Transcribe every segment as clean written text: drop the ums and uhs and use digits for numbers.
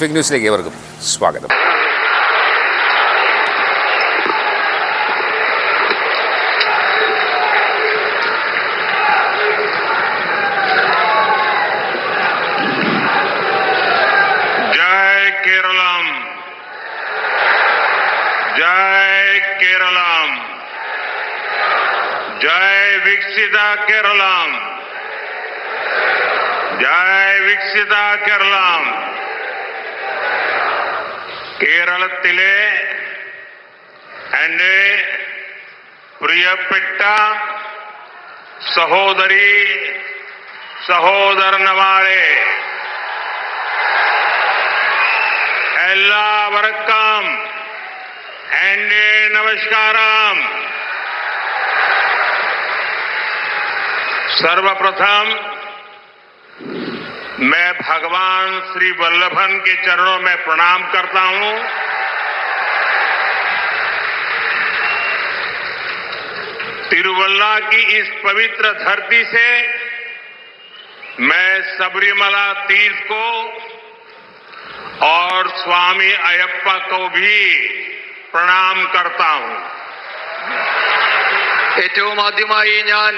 Fake ന്യൂസിലേക്ക് ഏവർക്കും സ്വാഗതം. जय केरलम, जय केरलम, जय विकसिता केरलम, जय विकसिता केरलम. കേരളത്തിലെ എൻ്റെ പ്രിയപ്പെട്ട സഹോദരി സഹോദരന്മാരെ, എല്ലാവർക്കും എൻ്റെ നമസ്കാരം. सर्वप्रथम मैं भगवान श्री वल्लभन के चरणों में प्रणाम करता हूं. तिरुवल्ला की इस पवित्र धरती से मैं सबरीमला तीर्थ को और स्वामी अयप्पा को भी प्रणाम करता हूं. ഏറ്റവും ആദ്യമായി ഞാൻ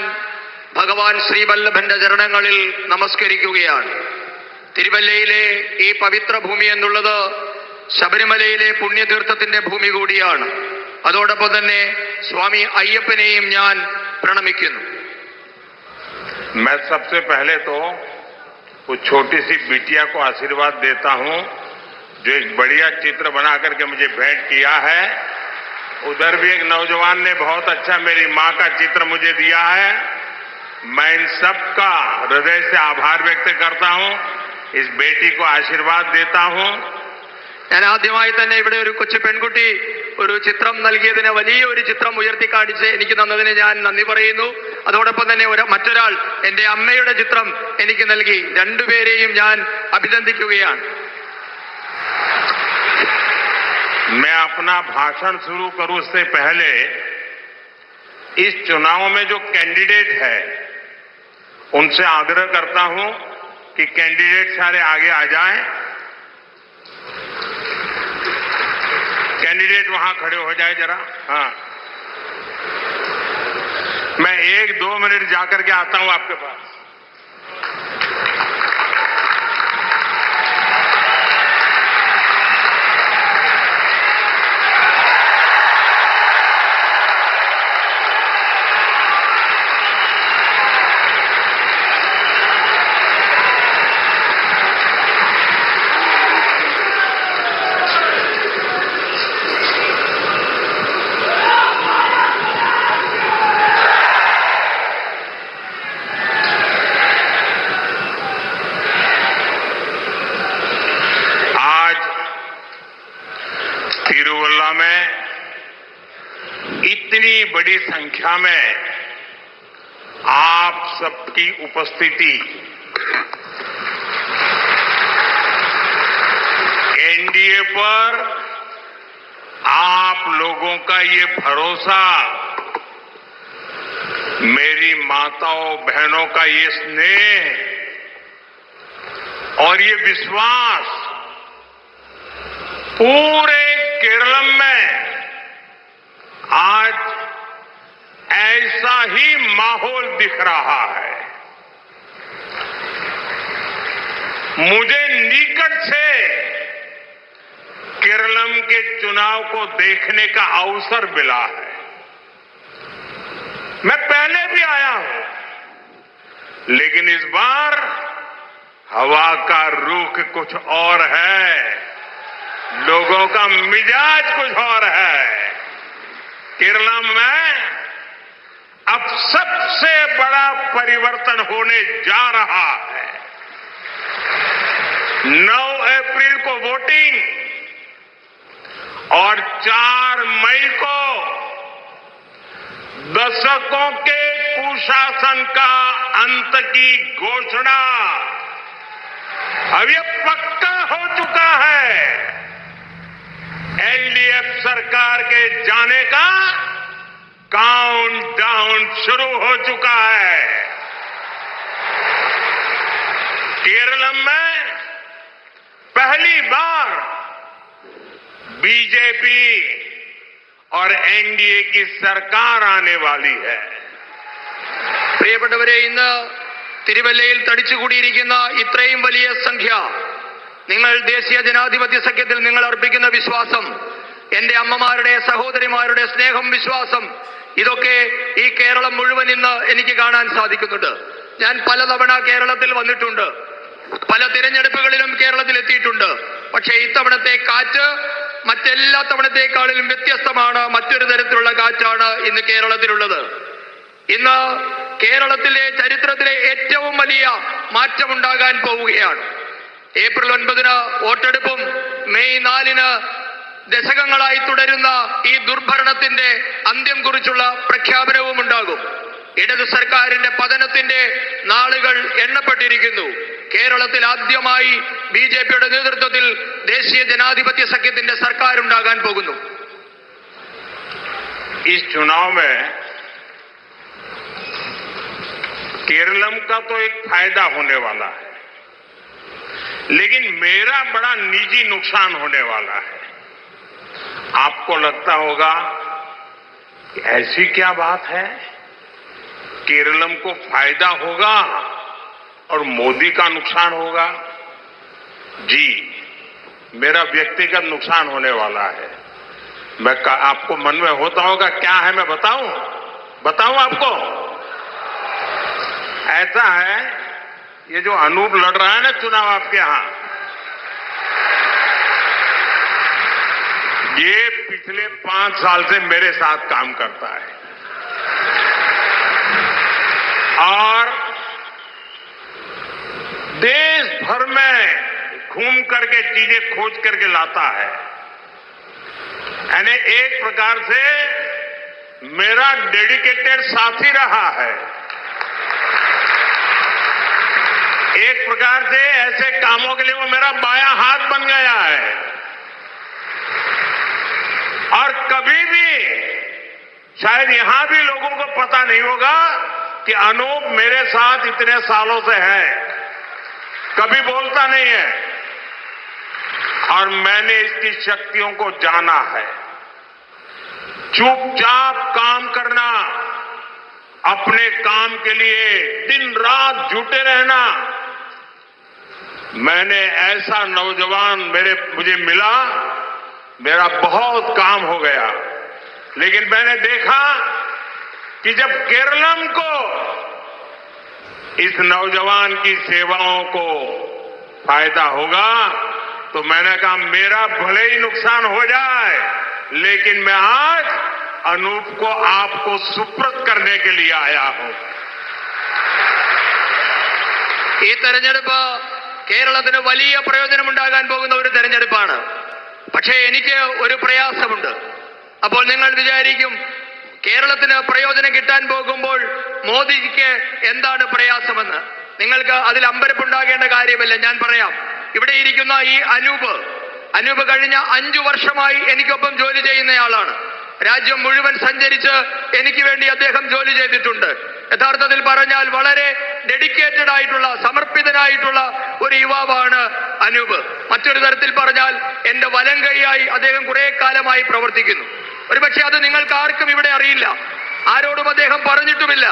ഭഗവാൻ ശ്രീവല്ലഭന്റെ ചരണങ്ങളിൽ നമസ്കരിക്കുകയാണ്. തിരുവല്ലയിലെ ഈ പവിത്ര ഭൂമി എന്നുള്ളത് ശബരിമലയിലെ പുണ്യതീർത്ഥത്തിന്റെ ഭൂമി കൂടിയാണ്. അതോടൊപ്പം തന്നെ സ്വാമി അയ്യപ്പനെയും ഞാൻ പ്രണമിക്കുന്നു. मैं सबसे पहले तो वो छोटी सी बिटिया को आशीर्वाद देता हूं जो एक बढ़िया चित्र बना करके मुझे भेंट किया है. उधर भी एक नौजवान ने बहुत अच्छा मेरी मां का चित्र मुझे दिया है. मैं इन सबका हृदय से आभार व्यक्त करता हूं. इस बेटी को आशीर्वाद देता हूं. ഞാൻ ആദ്യമായി തന്നെ ഇവിടെ ഒരു കൊച്ചു പെൺകുട്ടി ഒരു ചിത്രം നൽകിയതിന് വലിയ ഒരു ചിത്രം ഉയർത്തി കാണിച്ച് എനിക്ക് തന്നതിന് ഞാൻ നന്ദി പറയുന്നു. അതോടൊപ്പം തന്നെ മറ്റൊരാൾ എന്റെ അമ്മയുടെ ചിത്രം എനിക്ക് നൽകി. രണ്ടുപേരെയും ഞാൻ അഭിനന്ദിക്കുകയാണ്. मैं अपना भाषण शुरू करूं उससे पहले इस चुनाव में जो कैंडिडेट है उनसे आग्रह करता हूं कि कैंडिडेट सारे आगे आ जाएं. कैंडिडेट वहां खड़े हो जाए जरा. हाँ, मैं 1-2 मिनट जाकर के आता हूं आपके पास. तिरुवल्ला में इतनी बड़ी संख्या में आप सबकी उपस्थिति एनडीए पर आप लोगों का ये भरोसा, मेरी माताओं बहनों का ये स्नेह और ये विश्वास पूरे केरलम में आज ऐसा ही माहौल दिख रहा है. मुझे निकट से केरलम के चुनाव को देखने का अवसर मिला है. मैं पहले भी आया हूं, लेकिन इस बार हवा का रुख कुछ और है, लोगों का मिजाज कुछ और है. केरला में अब सबसे बड़ा परिवर्तन होने जा रहा है. 9 अप्रैल को वोटिंग और 4 मई को दशकों के कुशासन का अंत की घोषणा अब ये पक्का हो चुका है. एलडीएफ सरकार के जाने का काउंटडाउन शुरू हो चुका है. केरल में पहली बार बीजेपी और एनडीए की सरकार आने वाली है। പ്രിയപ്പെട്ടവരെ, ഇന്ന് തിരുവല്ലയിൽ തടിച്ചുകൂടിയിരിക്കുന്ന ഇത്രയും വലിയ സംഖ്യ, നിങ്ങൾ ദേശീയ ജനാധിപത്യ സഖ്യത്തിൽ നിങ്ങൾ അർപ്പിക്കുന്ന വിശ്വാസം, എന്റെ അമ്മമാരുടെ സഹോദരിമാരുടെ സ്നേഹം, വിശ്വാസം, ഇതൊക്കെ ഈ കേരളം മുഴുവൻ ഇന്ന് എനിക്ക് കാണാൻ സാധിക്കുന്നുണ്ട്. ഞാൻ പലതവണ കേരളത്തിൽ വന്നിട്ടുണ്ട്, പല തിരഞ്ഞെടുപ്പുകളിലും കേരളത്തിൽ എത്തിയിട്ടുണ്ട്. പക്ഷേ ഇത്തവണത്തെ കാറ്റ് മറ്റെല്ലാ തവണത്തെക്കാളിലും വ്യത്യസ്തമാണ്. മറ്റൊരു തരത്തിലുള്ള കാറ്റാണ് ഇന്ന് കേരളത്തിലുള്ളത്. ഇന്ന് കേരളത്തിലെ ചരിത്രത്തിലെ ഏറ്റവും വലിയ മാറ്റമുണ്ടാകാൻ പോവുകയാണ്. ഏപ്രിൽ 9 വോട്ടെടുപ്പും മെയ് 4 ദശകങ്ങളായി തുടരുന്ന ഈ ദുർഭരണത്തിന്റെ അന്ത്യം കുറിച്ചുള്ള പ്രഖ്യാപനവും ഉണ്ടാകും. ഇടതു സർക്കാരിന്റെ പതനത്തിന്റെ നാളുകൾ എണ്ണപ്പെട്ടിരിക്കുന്നു. കേരളത്തിൽ ആദ്യമായി ബിജെപിയുടെ നേതൃത്വത്തിൽ ദേശീയ ജനാധിപത്യ സഖ്യത്തിന്റെ സർക്കാർ ഉണ്ടാകാൻ പോകുന്നു. इस चुनाव में केरलम का तो एक फायदा होने वाला है, लेकिन मेरा बड़ा निजी नुकसान होने वाला है। आपको लगता होगा कि ऐसी क्या बात है, केरलम को फायदा होगा और मोदी का नुकसान होगा? जी, मेरा व्यक्तिगत नुकसान होने वाला है। आपको मन में होता होगा क्या है, मैं बताऊं आपको? ऐसा है, ये जो अनूप लड़ रहा है ना चुनाव आपके यहां, ये पिछले 5 साल से मेरे साथ काम करता है और देश भर में घूम करके चीजें खोज करके लाता है। यानी एक प्रकार से मेरा डेडिकेटेड साथी रहा है। एक प्रकार से ऐसे कामों के लिए वो मेरा बायां हाथ बन गया है। और कभी भी शायद यहां भी लोगों को पता नहीं होगा कि अनूप मेरे साथ इतने सालों से है, कभी बोलता नहीं है और मैंने इसकी शक्तियों को जाना है। चुपचाप काम करना, अपने काम के लिए दिन रात जुटे रहना। मैंने ऐसा नौजवान मुझे मिला, मेरा बहुत काम हो गया, लेकिन मैंने देखा कि जब केरलम को इस नौजवान की सेवाओं को फायदा होगा तो मैंने कहा मेरा भले ही नुकसान हो जाए, लेकिन मैं आज अनूप को आपको सुप्रत करने के लिए आया हूं. ഈ തെരഞ്ഞെടുപ്പ് കേരളത്തിന് വലിയ പ്രയോജനമുണ്ടാകാൻ പോകുന്ന ഒരു തെരഞ്ഞെടുപ്പാണ്. പക്ഷേ എനിക്ക് ഒരു പ്രയാസമുണ്ട്. അപ്പോൾ നിങ്ങൾ വിചാരിക്കും കേരളത്തിന് പ്രയോജനം കിട്ടാൻ പോകുമ്പോൾ മോദിജിക്ക് എന്താണ് പ്രയാസമെന്ന്. നിങ്ങൾക്ക് അതിൽ അമ്പരപ്പുണ്ടാകേണ്ട കാര്യമില്ല, ഞാൻ പറയാം. ഇവിടെ ഇരിക്കുന്ന ഈ അനൂപ് കഴിഞ്ഞ 5 വർഷമായി എനിക്കൊപ്പം ജോലി ചെയ്യുന്നയാളാണ്. രാജ്യം മുഴുവൻ സഞ്ചരിച്ച് എനിക്ക് വേണ്ടി അദ്ദേഹം ജോലി ചെയ്തിട്ടുണ്ട്. യഥാർത്ഥത്തിൽ പറഞ്ഞാൽ വളരെ ഡെഡിക്കേറ്റഡ് ആയിട്ടുള്ള, സമർപ്പിതനായിട്ടുള്ള ഒരു യുവാവാണ് അനൂപ്. മറ്റൊരു തരത്തിൽ പറഞ്ഞാൽ എന്റെ വലം കൈയായി അദ്ദേഹം കുറെ കാലമായി പ്രവർത്തിക്കുന്നു. ഒരുപക്ഷെ അത് നിങ്ങൾക്ക് ആർക്കും ഇവിടെ അറിയില്ല, ആരോടും അദ്ദേഹം പറഞ്ഞിട്ടുമില്ല.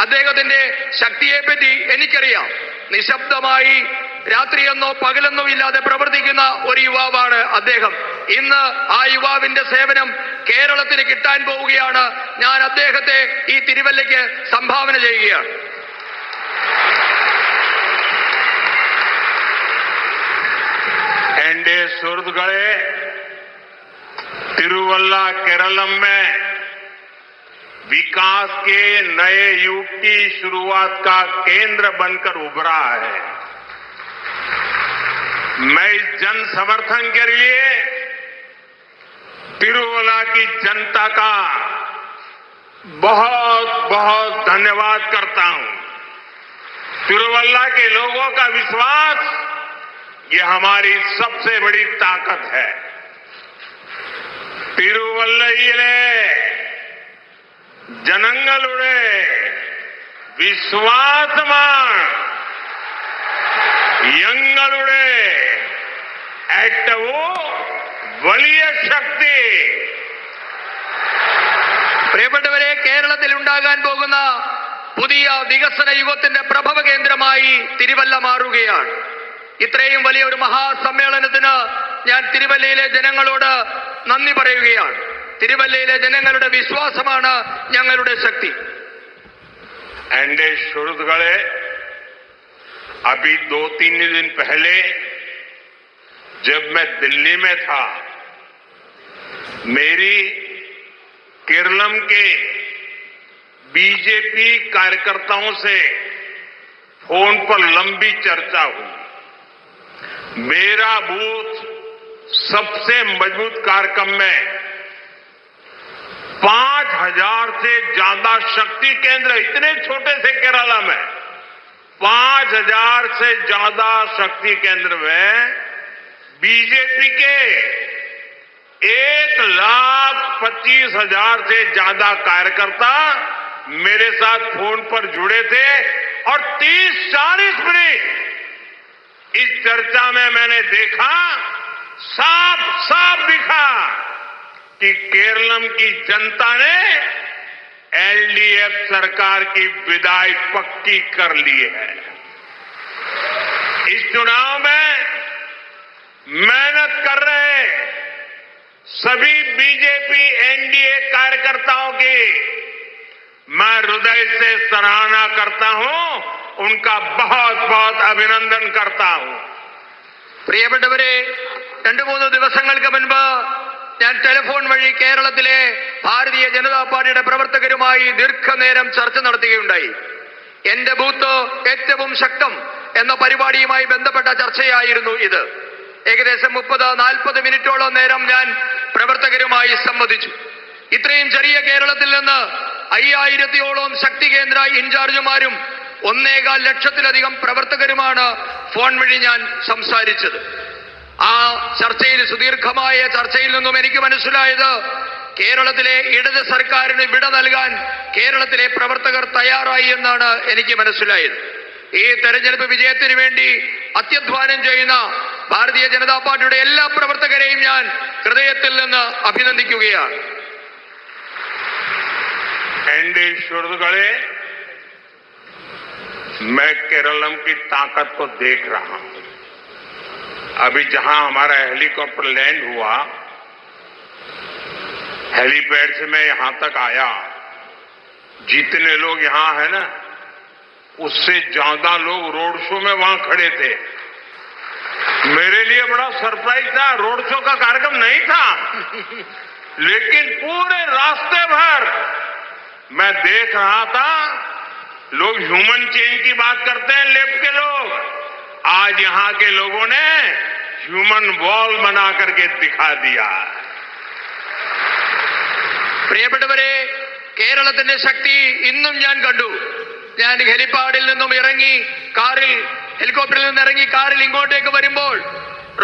അദ്ദേഹത്തിന്റെ ശക്തിയെപ്പറ്റി എനിക്കറിയാം. നിശബ്ദമായി രാത്രിയെന്നോ പകലെന്നോ ഇല്ലാതെ പ്രവർത്തിക്കുന്ന ഒരു യുവാവാണ് അദ്ദേഹം. ഇന്ന് ആ യുവാവിന്റെ സേവനം കേരളത്തിന് കിട്ടാൻ പോവുകയാണ്. ഞാൻ അദ്ദേഹത്തെ ഈ തിരുവല്ലയ്ക്ക് സംഭാവന ചെയ്യുകയാണ്. एनडीए सुरतगढ़े तिरुवल्ला केरलम में विकास के नए युग की शुरुआत का केंद्र बनकर उभरा है. मैं इस जन समर्थन के लिए तिरुवल्ला की जनता का बहुत बहुत धन्यवाद करता हूं. तिरुवल्ला के लोगों का विश्वास ये हमारी सबसे बड़ी ताकत है. तिरुवल्लयिले जनंगलुडे विश्वासमान यंगलुडे ഏറ്റവും വലിയ ശക്തി. പ്രിയപ്പെട്ടവരെ, കേരളത്തിൽ ഉണ്ടാകാൻ പോകുന്ന പുതിയ വികസന യുഗത്തിന്റെ പ്രഭവ കേന്ദ്രമായി തിരുവല്ല മാറുകയാണ്. ഇത്രയും വലിയ ഒരു മഹാസമ്മേളനത്തിന് ഞാൻ തിരുവല്ലയിലെ ജനങ്ങളോട് നന്ദി പറയുകയാണ്. തിരുവല്ലയിലെ ജനങ്ങളുടെ വിശ്വാസമാണ് ഞങ്ങളുടെ ശക്തി. एंडे सुहृदगणे, अभी 2-3 दिन पहले जब मैं दिल्ली में था, मेरी केरलम के बीजेपी कार्यकर्ताओं से फोन पर लंबी चर्चा हुई. मेरा बूथ सबसे मजबूत कार्यक्रम में 5,000 से ज्यादा शक्ति केंद्र, इतने छोटे से केरला में 5,000 से ज्यादा शक्ति केंद्र में बीजेपी के 1,25,000 से ज्यादा कार्यकर्ता मेरे साथ फोन पर जुड़े थे और 30-40 मिनट इस चर्चा में मैंने देखा, साफ साफ दिखा कि केरलम की जनता ने एलडीएफ सरकार की विदाई पक्की कर ली है. इस चुनाव में मेहनत कर रहे सभी बीजेपी एनडीए कार्यकर्ताओं की मैं हृदय से सराहना करता हूं, उनका बहुत बहुत अभिनंदन करता हूं. പ്രിയപ്പെട്ടവരെ, 2-3 ദിവസങ്ങൾക്ക് മുൻപ് ഞാൻ ടെലിഫോൺ വഴി കേരളത്തിലെ ഭാരതീയ ജനതാ പാർട്ടിയുടെ പ്രവർത്തകരുമായി ദീർഘനേരം ചർച്ച നടത്തുകയുണ്ടായി. എന്റെ ബൂത്ത് ഏറ്റവും ശക്തം എന്ന പരിപാടിയുമായി ബന്ധപ്പെട്ട ചർച്ചയായിരുന്നു ഇത്. ഏകദേശം 30-40 മിനിറ്റോളം നേരം ഞാൻ പ്രവർത്തകരുമായി സംവദിച്ചു. ഇത്രയും ചെറിയ കേരളത്തിൽ നിന്ന് 5000-ഓളം ശക്തി കേന്ദ്ര ഇൻചാർജുമാരും 1.25 ലക്ഷത്തിലധികം പ്രവർത്തകരുമാണ് ഫോൺ വഴി ഞാൻ സംസാരിച്ചത്. ആ ചർച്ചയിൽ, സുദീർഘമായ ചർച്ചയിൽ നിന്നും എനിക്ക് മനസ്സിലായത്, കേരളത്തിലെ ഇടത് സർക്കാരിന് വിട നൽകാൻ കേരളത്തിലെ പ്രവർത്തകർ തയ്യാറായി എന്നാണ് എനിക്ക് മനസ്സിലായത്. ഈ തെരഞ്ഞെടുപ്പ് വിജയത്തിന് വേണ്ടി അത്യധ്വാനം ചെയ്യുന്ന ഭാരതീയ ജനതാ പാർട്ടിയുടെ എല്ലാ പ്രവർത്തകരെയും ഞാൻ ഹൃദയത്തിൽ നിന്ന് അഭിനന്ദിക്കുകയാണ്. मैं केरलम की ताकत को देख रहा हूं. अभी जहां हमारा हेलीकॉप्टर लैंड हुआ, हेलीपैड से मैं यहां तक आया, जितने लोग यहां हैं ना, उससे ज्यादा लोग रोड शो में वहां खड़े थे. मेरे लिए बड़ा सरप्राइज था. रोड शो का कार्यक्रम नहीं था, लेकिन पूरे रास्ते भर मैं देख रहा था, लोग ह्यूमन चेन की बात करते हैं लेफ्ट के लोग, आज यहां के लोगों ने ह्यूमन वॉल बना करके दिखा दिया. പ്രിയപ്പെട്ടവരെ, കേരളത്തിന്റെ ശക്തി ഇന്നും ഞാൻ കണ്ടു. ഞാൻ ഹെലിപ്പാഡിൽ നിന്നും ഇറങ്ങി കാറിൽ, ഹെലികോപ്റ്ററിൽ നിന്ന് ഇറങ്ങി കാറിൽ ഇങ്ങോട്ടേക്ക് വരുമ്പോൾ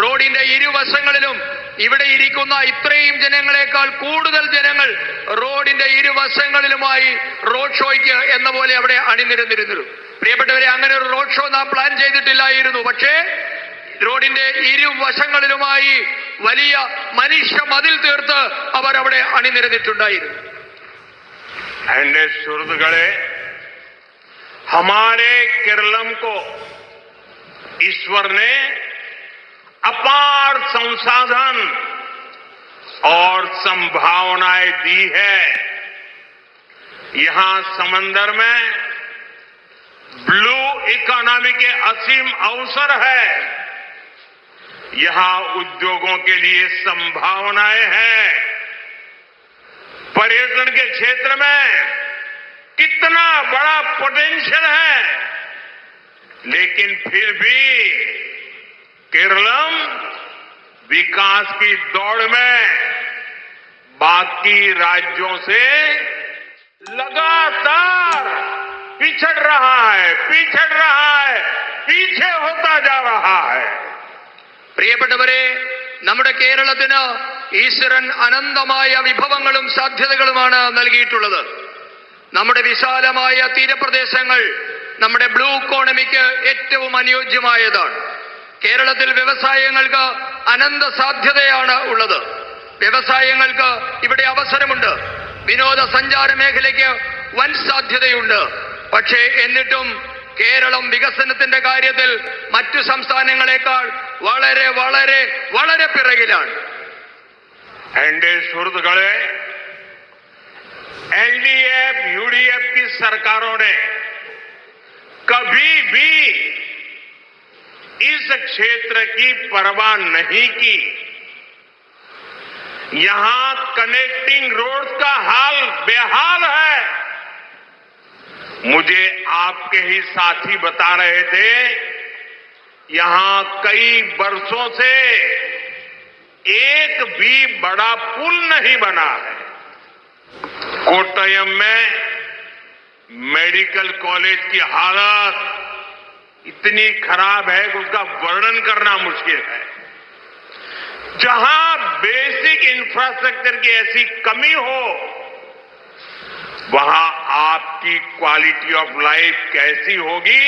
റോഡിന്റെ ഇരുവശങ്ങളിലും ഇവിടെ ഇരിക്കുന്ന ഇത്രയും ജനങ്ങളെക്കാൾ കൂടുതൽ ജനങ്ങൾ റോഡിന്റെ ഇരുവശങ്ങളിലുമായി റോഡ് ഷോയ്ക്ക് എന്ന പോലെ അവിടെ അണിനിരന്നിരുന്നു. പ്രിയപ്പെട്ടവരെ, അങ്ങനെ ഒരു റോഡ് ഷോ നാം പ്ലാൻ ചെയ്തിട്ടില്ലായിരുന്നു. പക്ഷേ റോഡിന്റെ ഇരുവശങ്ങളിലുമായി വലിയ മനുഷ്യ മതിൽ തീർത്ത് അവർ അവിടെ അണിനിരന്നിട്ടുണ്ടായിരുന്നു. एंडे सुहृदगणे, हमारे केरलम को ईश्वर ने अपार संसाधन और संभावनाएं दी है. यहां समंदर में ब्लू इकोनॉमी के असीम अवसर है. यहां उद्योगों के लिए संभावनाएं हैं. पर्यटन के क्षेत्र में कितना बड़ा पोटेंशियल है, लेकिन फिर भी केरलम विकास की दौड़ में बाकी राज्यों से लगातार पिछड़ रहा है, पीछे होता जा रहा है. പ്രിയപ്പെട്ടവരെ, നമ്മുടെ കേരളത്തിന് ഈശ്വരൻ അനന്തമായ വിഭവങ്ങളും സാധ്യതകളുമാണ് നൽകിയിട്ടുള്ളത്. നമ്മുടെ വിശാലമായ തീരപ്രദേശങ്ങൾ നമ്മുടെ ബ്ലൂ ഇക്കോണമിക്ക് ഏറ്റവും അനുയോജ്യമായതാണ്. കേരളത്തിൽ വ്യവസായങ്ങൾക്ക് അനന്ത സാധ്യതയാണ് ഉള്ളത്. വ്യവസായങ്ങൾക്ക് ഇവിടെ അവസരമുണ്ട്. വിനോദസഞ്ചാര മേഖലയ്ക്ക് വൻ സാധ്യതയുണ്ട്. പക്ഷേ എന്നിട്ടും കേരളം വികസനത്തിന്റെ കാര്യത്തിൽ മറ്റു സംസ്ഥാനങ്ങളെക്കാൾ വളരെ വളരെ വളരെ പിറകിലാണ്. एनडीए सुहृदगणे, एलडीएफ यूडीएफ की सरकारों ने कभी भी इस क्षेत्र की परवाह नहीं की. यहां कनेक्टिंग रोड का हाल बेहाल है. मुझे आपके ही साथी बता रहे थे, यहां कई वर्षों से एक भी बड़ा पुल नहीं बना है. कोट्टयम में मेडिकल कॉलेज की हालत इतनी खराब है कि उसका वर्णन करना मुश्किल है. जहां बेसिक इंफ्रास्ट्रक्चर की ऐसी कमी हो, वहां आपकी क्वालिटी ऑफ लाइफ कैसी होगी,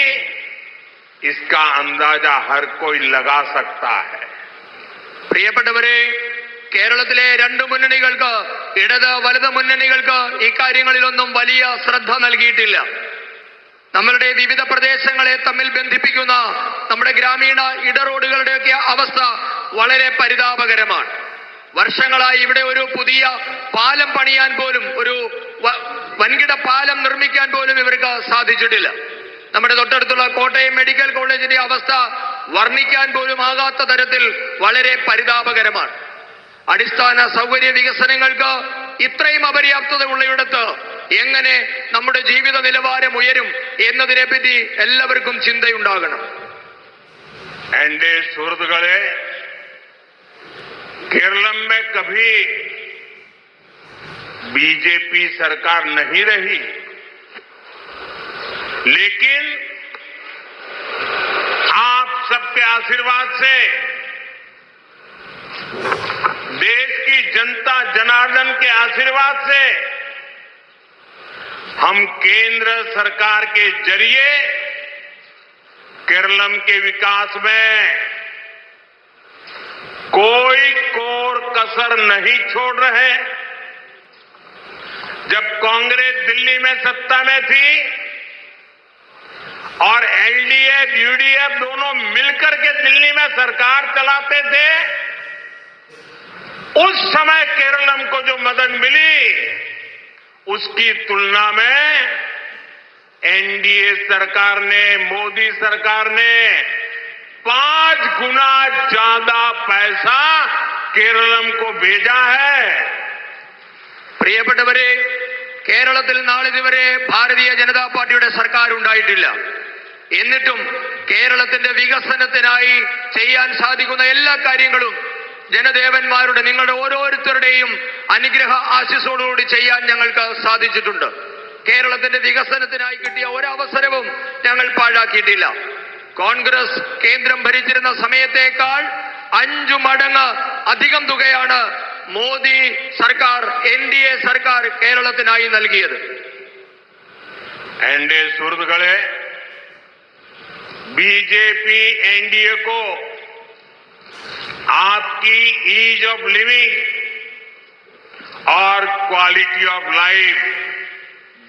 इसका अंदाजा हर कोई लगा सकता है. പ്രിയപ്പെട്ടവരെ, കേരളത്തിലെ രണ്ട് മുന്നണികൾക്ക്, ഇടത് വലത് മുന്നണികൾക്ക് ഇക്കാര്യങ്ങളിലൊന്നും വലിയ ശ്രദ്ധ നൽകിയിട്ടില്ല. നമ്മളുടെ വിവിധ പ്രദേശങ്ങളെ തമ്മിൽ ബന്ധിപ്പിക്കുന്ന നമ്മുടെ ഗ്രാമീണ ഇടറോഡുകളുടെയൊക്കെ അവസ്ഥ വളരെ പരിതാപകരമാണ്. വർഷങ്ങളായി ഇവിടെ ഒരു പുതിയ പാലം പണിയാൻ പോലും, ഒരു വൻകിട പാലം നിർമ്മിക്കാൻ പോലും ഇവർക്ക് സാധിച്ചിട്ടില്ല. നമ്മുടെ തൊട്ടടുത്തുള്ള കോട്ടയം മെഡിക്കൽ കോളേജിന്റെ അവസ്ഥ വർണ്ണിക്കാൻ പോലും ആകാത്ത തരത്തിൽ വളരെ പരിതാപകരമാണ്. അടിസ്ഥാന സൗകര്യ വികസനങ്ങൾക്ക് ഇത്രയും അപര്യാപ്തത ഉള്ളയിടത്ത് എങ്ങനെ നമ്മുടെ ജീവിത നിലവാരം ഉയരും എന്നതിനെപ്പറ്റി എല്ലാവർക്കും ചിന്തയുണ്ടാകണം. एनडीए सुहृदगणे, केरलम में कभी बीजेपी सरकार नहीं रही, लेकिन आप सबके आशीर्वाद से, देश की जनता जनार्दन के आशीर्वाद से हम केंद्र सरकार के जरिए केरलम के विकास में कोई कोर कसर नहीं छोड़ रहे. जब कांग्रेस दिल्ली में सत्ता में थी और एलडीएफ यूडीएफ दोनों मिलकर के दिल्ली में सरकार चलाते थे, उस समय केरलम को जो मदद मिली, उसकी तुलना में एनडीए सरकार ने, मोदी सरकार ने 5 गुना ज्यादा पैसा केरलम को भेजा है. പ്രിയപ്പെട്ടവരെ, കേരളത്തിൽ നാളിതുവരെ ഭാരതീയ ജനതാ പാർട്ടിയുടെ സർക്കാർ ഉണ്ടായിട്ടില്ല. എന്നിട്ടും കേരളത്തിന്റെ വികസനത്തിനായി ചെയ്യാൻ സാധിക്കുന്ന എല്ലാ കാര്യങ്ങളും ജനദേവന്മാരുടെ, നിങ്ങളുടെ ഓരോരുത്തരുടെയും അനുഗ്രഹ ആശിസ്സോടുകൂടി ചെയ്യാൻ ഞങ്ങൾക്ക് സാധിച്ചിട്ടുണ്ട്. കേരളത്തിന്റെ വികസനത്തിനായി കിട്ടിയ ഒരവസരവും ഞങ്ങൾ പാഴാക്കിയിട്ടില്ല. കോൺഗ്രസ് കേന്ദ്രം ഭരിച്ചിരുന്ന സമയത്തേക്കാൾ 5 മടങ്ങ് അധികം തുകയാണ് മോദി സർക്കാർ, എൻഡിഎ സർക്കാർ കേരളത്തിനായി നൽകിയത്. एनडीए सुहृदगणे, बीजेपी एनडीए को आपकी ईज ऑफ लिविंग और क्वालिटी ऑफ लाइफ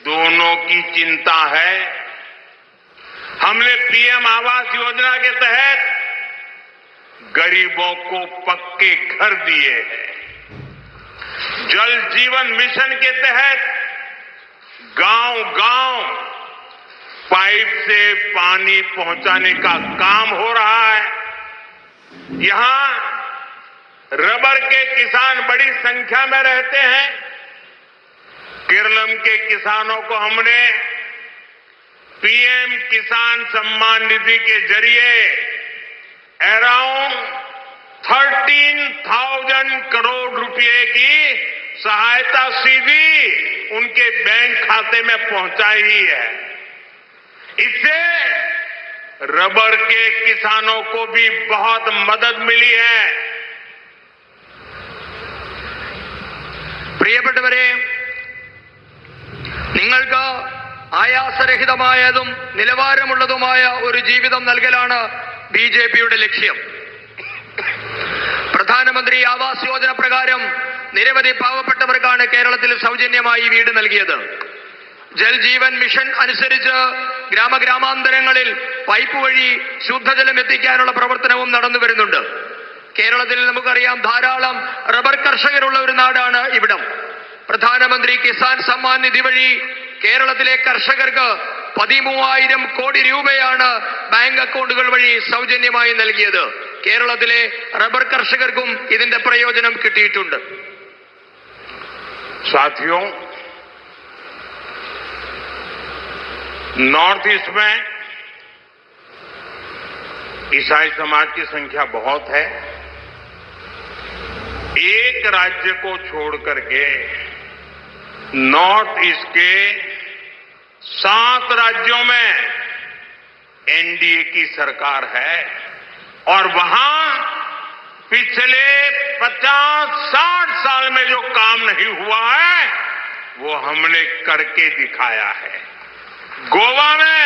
दोनों की चिंता है. हमने पीएम आवास योजना के तहत गरीबों को पक्के घर दिए हैं. जल जीवन मिशन के तहत गांव-गांव पाइप से पानी पहुंचाने का काम हो रहा है. यहां रबर के किसान बड़ी संख्या में रहते हैं. केरलम के किसानों को हमने पीएम किसान सम्मान निधि के जरिए अराउंड 13,000 करोड़ रुपए की सहायता सीधी उनके बैंक खाते में पहुंचाई ही है. इससे रबर के किसानों को भी बहुत मदद मिली है. പ്രിയപ്പെട്ടവരെ, നിങ്ങൾക്ക് ആയാസരഹിതമായതും നിലവാരമുള്ളതുമായ ഒരു ജീവിതം നൽകലാണ് ബിജെപിയുടെ ലക്ഷ്യം. പ്രധാനമന്ത്രി ആവാസ് യോജന പ്രകാരം നിരവധി പാവപ്പെട്ടവർക്കാണ് കേരളത്തിൽ സൗജന്യമായി വീട് നൽകിയത്. ജൽ ജീവൻ മിഷൻ അനുസരിച്ച് ഗ്രാമഗ്രാമാന്തരങ്ങളിൽ പൈപ്പ് വഴി ശുദ്ധജലം എത്തിക്കാനുള്ള പ്രവർത്തനവും നടന്നു വരുന്നുണ്ട്. കേരളത്തിൽ നമുക്കറിയാം ധാരാളം റബ്ബർ കർഷകരുള്ള ഒരു നാടാണ് ഇവിടം. പ്രധാനമന്ത്രി കിസാൻ സമ്മാൻ നിധി വഴി കേരളത്തിലെ കർഷകർക്ക് 13,000 കോടി രൂപയാണ് ബാങ്ക് അക്കൗണ്ടുകൾ വഴി സൗജന്യമായി നൽകിയത്. കേരളത്തിലെ റബ്ബർ കർഷകർക്കും ഇതിന്റെ പ്രയോജനം കിട്ടിയിട്ടുണ്ട്. साथियों, नॉर्थ ईस्ट में ईसाई समाज की संख्या बहुत है. एक राज्य को छोड़ करके नॉर्थ ईस्ट के 7 राज्यों में एनडीए की सरकार है और वहां पिछले 50-60 साल में जो काम नहीं हुआ है वो हमने करके दिखाया है. गोवा में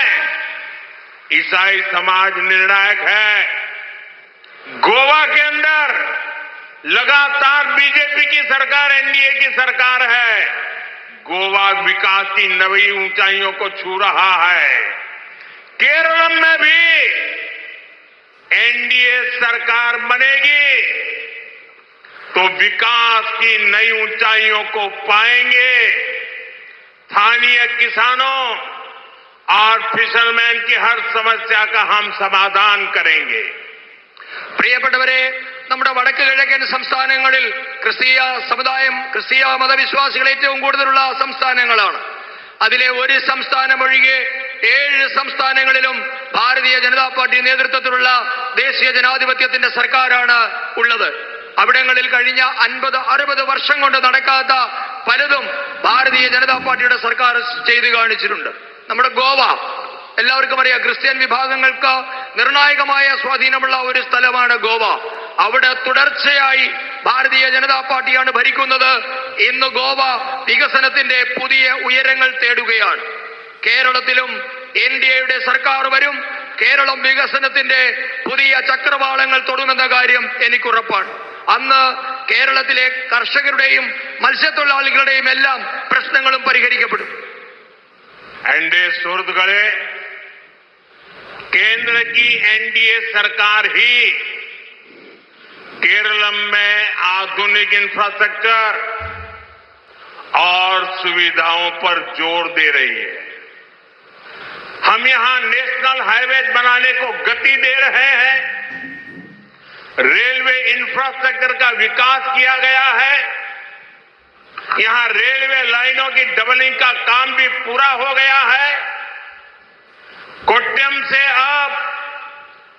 ईसाई समाज निर्णायक है. गोवा के अंदर लगातार बीजेपी की सरकार, एनडीए की सरकार है. गोवा विकास की नई ऊंचाइयों को छू रहा है. केरल में भी एनडीए सरकार बनेगी तो विकास की नई ऊंचाइयों को पाएंगे. स्थानीय किसानों और फिशरमैन की हर समस्या का हम समाधान करेंगे. പ്രിയപ്പെട്ടവരെ, നമ്മുടെ വടക്ക് കിഴക്കൻ സംസ്ഥാനങ്ങളിൽ ക്രിസ്തീയ സമുദായം, ക്രിസ്തീയ മതവിശ്വാസികൾ ഏറ്റവും കൂടുതലുള്ള സംസ്ഥാനങ്ങളാണ്. അതിലെ ഒരു സംസ്ഥാനം ഒഴികെ 7 സംസ്ഥാനങ്ങളിലും ഭാരതീയ ജനതാ പാർട്ടി നേതൃത്വത്തിലുള്ള ദേശീയ ജനാധിപത്യത്തിന്റെ സർക്കാരാണ് ഉള്ളത്. അവിടങ്ങളിൽ കഴിഞ്ഞ 50-60 വർഷം കൊണ്ട് നടക്കാത്ത പലതും ഭാരതീയ ജനതാ പാർട്ടിയുടെ സർക്കാർ ചെയ്തു കാണിച്ചിട്ടുണ്ട്. നമ്മുടെ ഗോവ എല്ലാവർക്കും അറിയാം, ക്രിസ്ത്യൻ വിഭാഗങ്ങൾക്ക് നിർണായകമായ സ്വാധീനമുള്ള ഒരു സ്ഥലമാണ് ഗോവ. അവിടെ തുടർച്ചയായി ഭാരതീയ ജനതാ പാർട്ടിയാണ് ഭരിക്കുന്നത്. ഇന്ന് ഗോവ വികസനത്തിന്റെ പുതിയ ഉയരങ്ങൾ തേടുകയാണ്. കേരളത്തിലും എൻഡിഎയുടെ സർക്കാർ വരും. കേരളം വികസനത്തിന്റെ പുതിയ ചക്രവാളങ്ങൾ തൊടുമെന്ന കാര്യം എനിക്കുറപ്പാണ്. അന്ന് കേരളത്തിലെ കർഷകരുടെയും മത്സ്യത്തൊഴിലാളികളുടെയും എല്ലാം പ്രശ്നങ്ങളും പരിഹരിക്കപ്പെടും. एनडीए सुहृदगणे, केंद्र की एनडीए सरकार ही केरलम में आधुनिक इंफ्रास्ट्रक्चर और सुविधाओं पर जोर दे रही है. हम यहां नेशनल हाईवेज बनाने को गति दे रहे हैं. रेलवे इंफ्रास्ट्रक्चर का विकास किया गया है. यहां रेलवे लाइनों की डबलिंग का काम भी पूरा हो गया है. कोट्यम से अब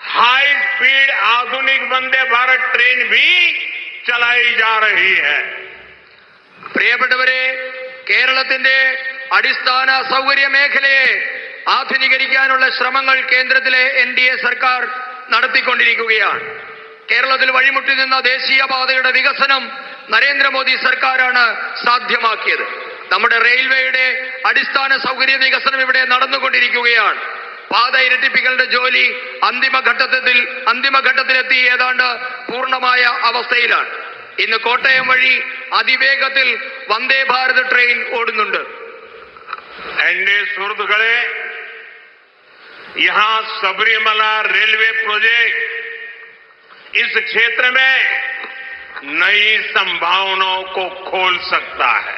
हाई स्पीड आधुनिक वंदे भारत ट्रेन भी चलाई जा रही है. പ്രിയപ്പെട്ടവരെ, കേരളത്തിന്റെ അടിസ്ഥാന സൗകര്യ മേഖലയെ ആധുനീകരിക്കാനുള്ള ശ്രമങ്ങൾ കേന്ദ്രത്തിലെ എൻഡിഎ സർക്കാർ നടത്തിക്കൊണ്ടിരിക്കുകയാണ്. കേരളത്തിൽ വഴിമുട്ടി നിന്ന ദേശീയപാതയുടെ വികസനം നരേന്ദ്രമോദി സർക്കാരാണ് സാധ്യമാക്കിയത്. നമ്മുടെ റെയിൽവേയുടെ അടിസ്ഥാന സൗകര്യ വികസനം ഇവിടെ നടന്നുകൊണ്ടിരിക്കുകയാണ്. പാത ഇരട്ടിപ്പിക്കലിന്റെ ജോലി അന്തിമഘട്ടത്തിലെത്തി ഏതാണ്ട് പൂർണ്ണമായ അവസ്ഥയിലാണ്. ഇന്ന് കോട്ടയം വഴി അതിവേഗത്തിൽ വന്ദേ ഭാരത് ട്രെയിൻ ഓടുന്നുണ്ട്. एनडीए सुहृदगणे, यहां सबरीमला रेलवे प्रोजेक्ट इस क्षेत्र में नई संभावनाओं को खोल सकता है.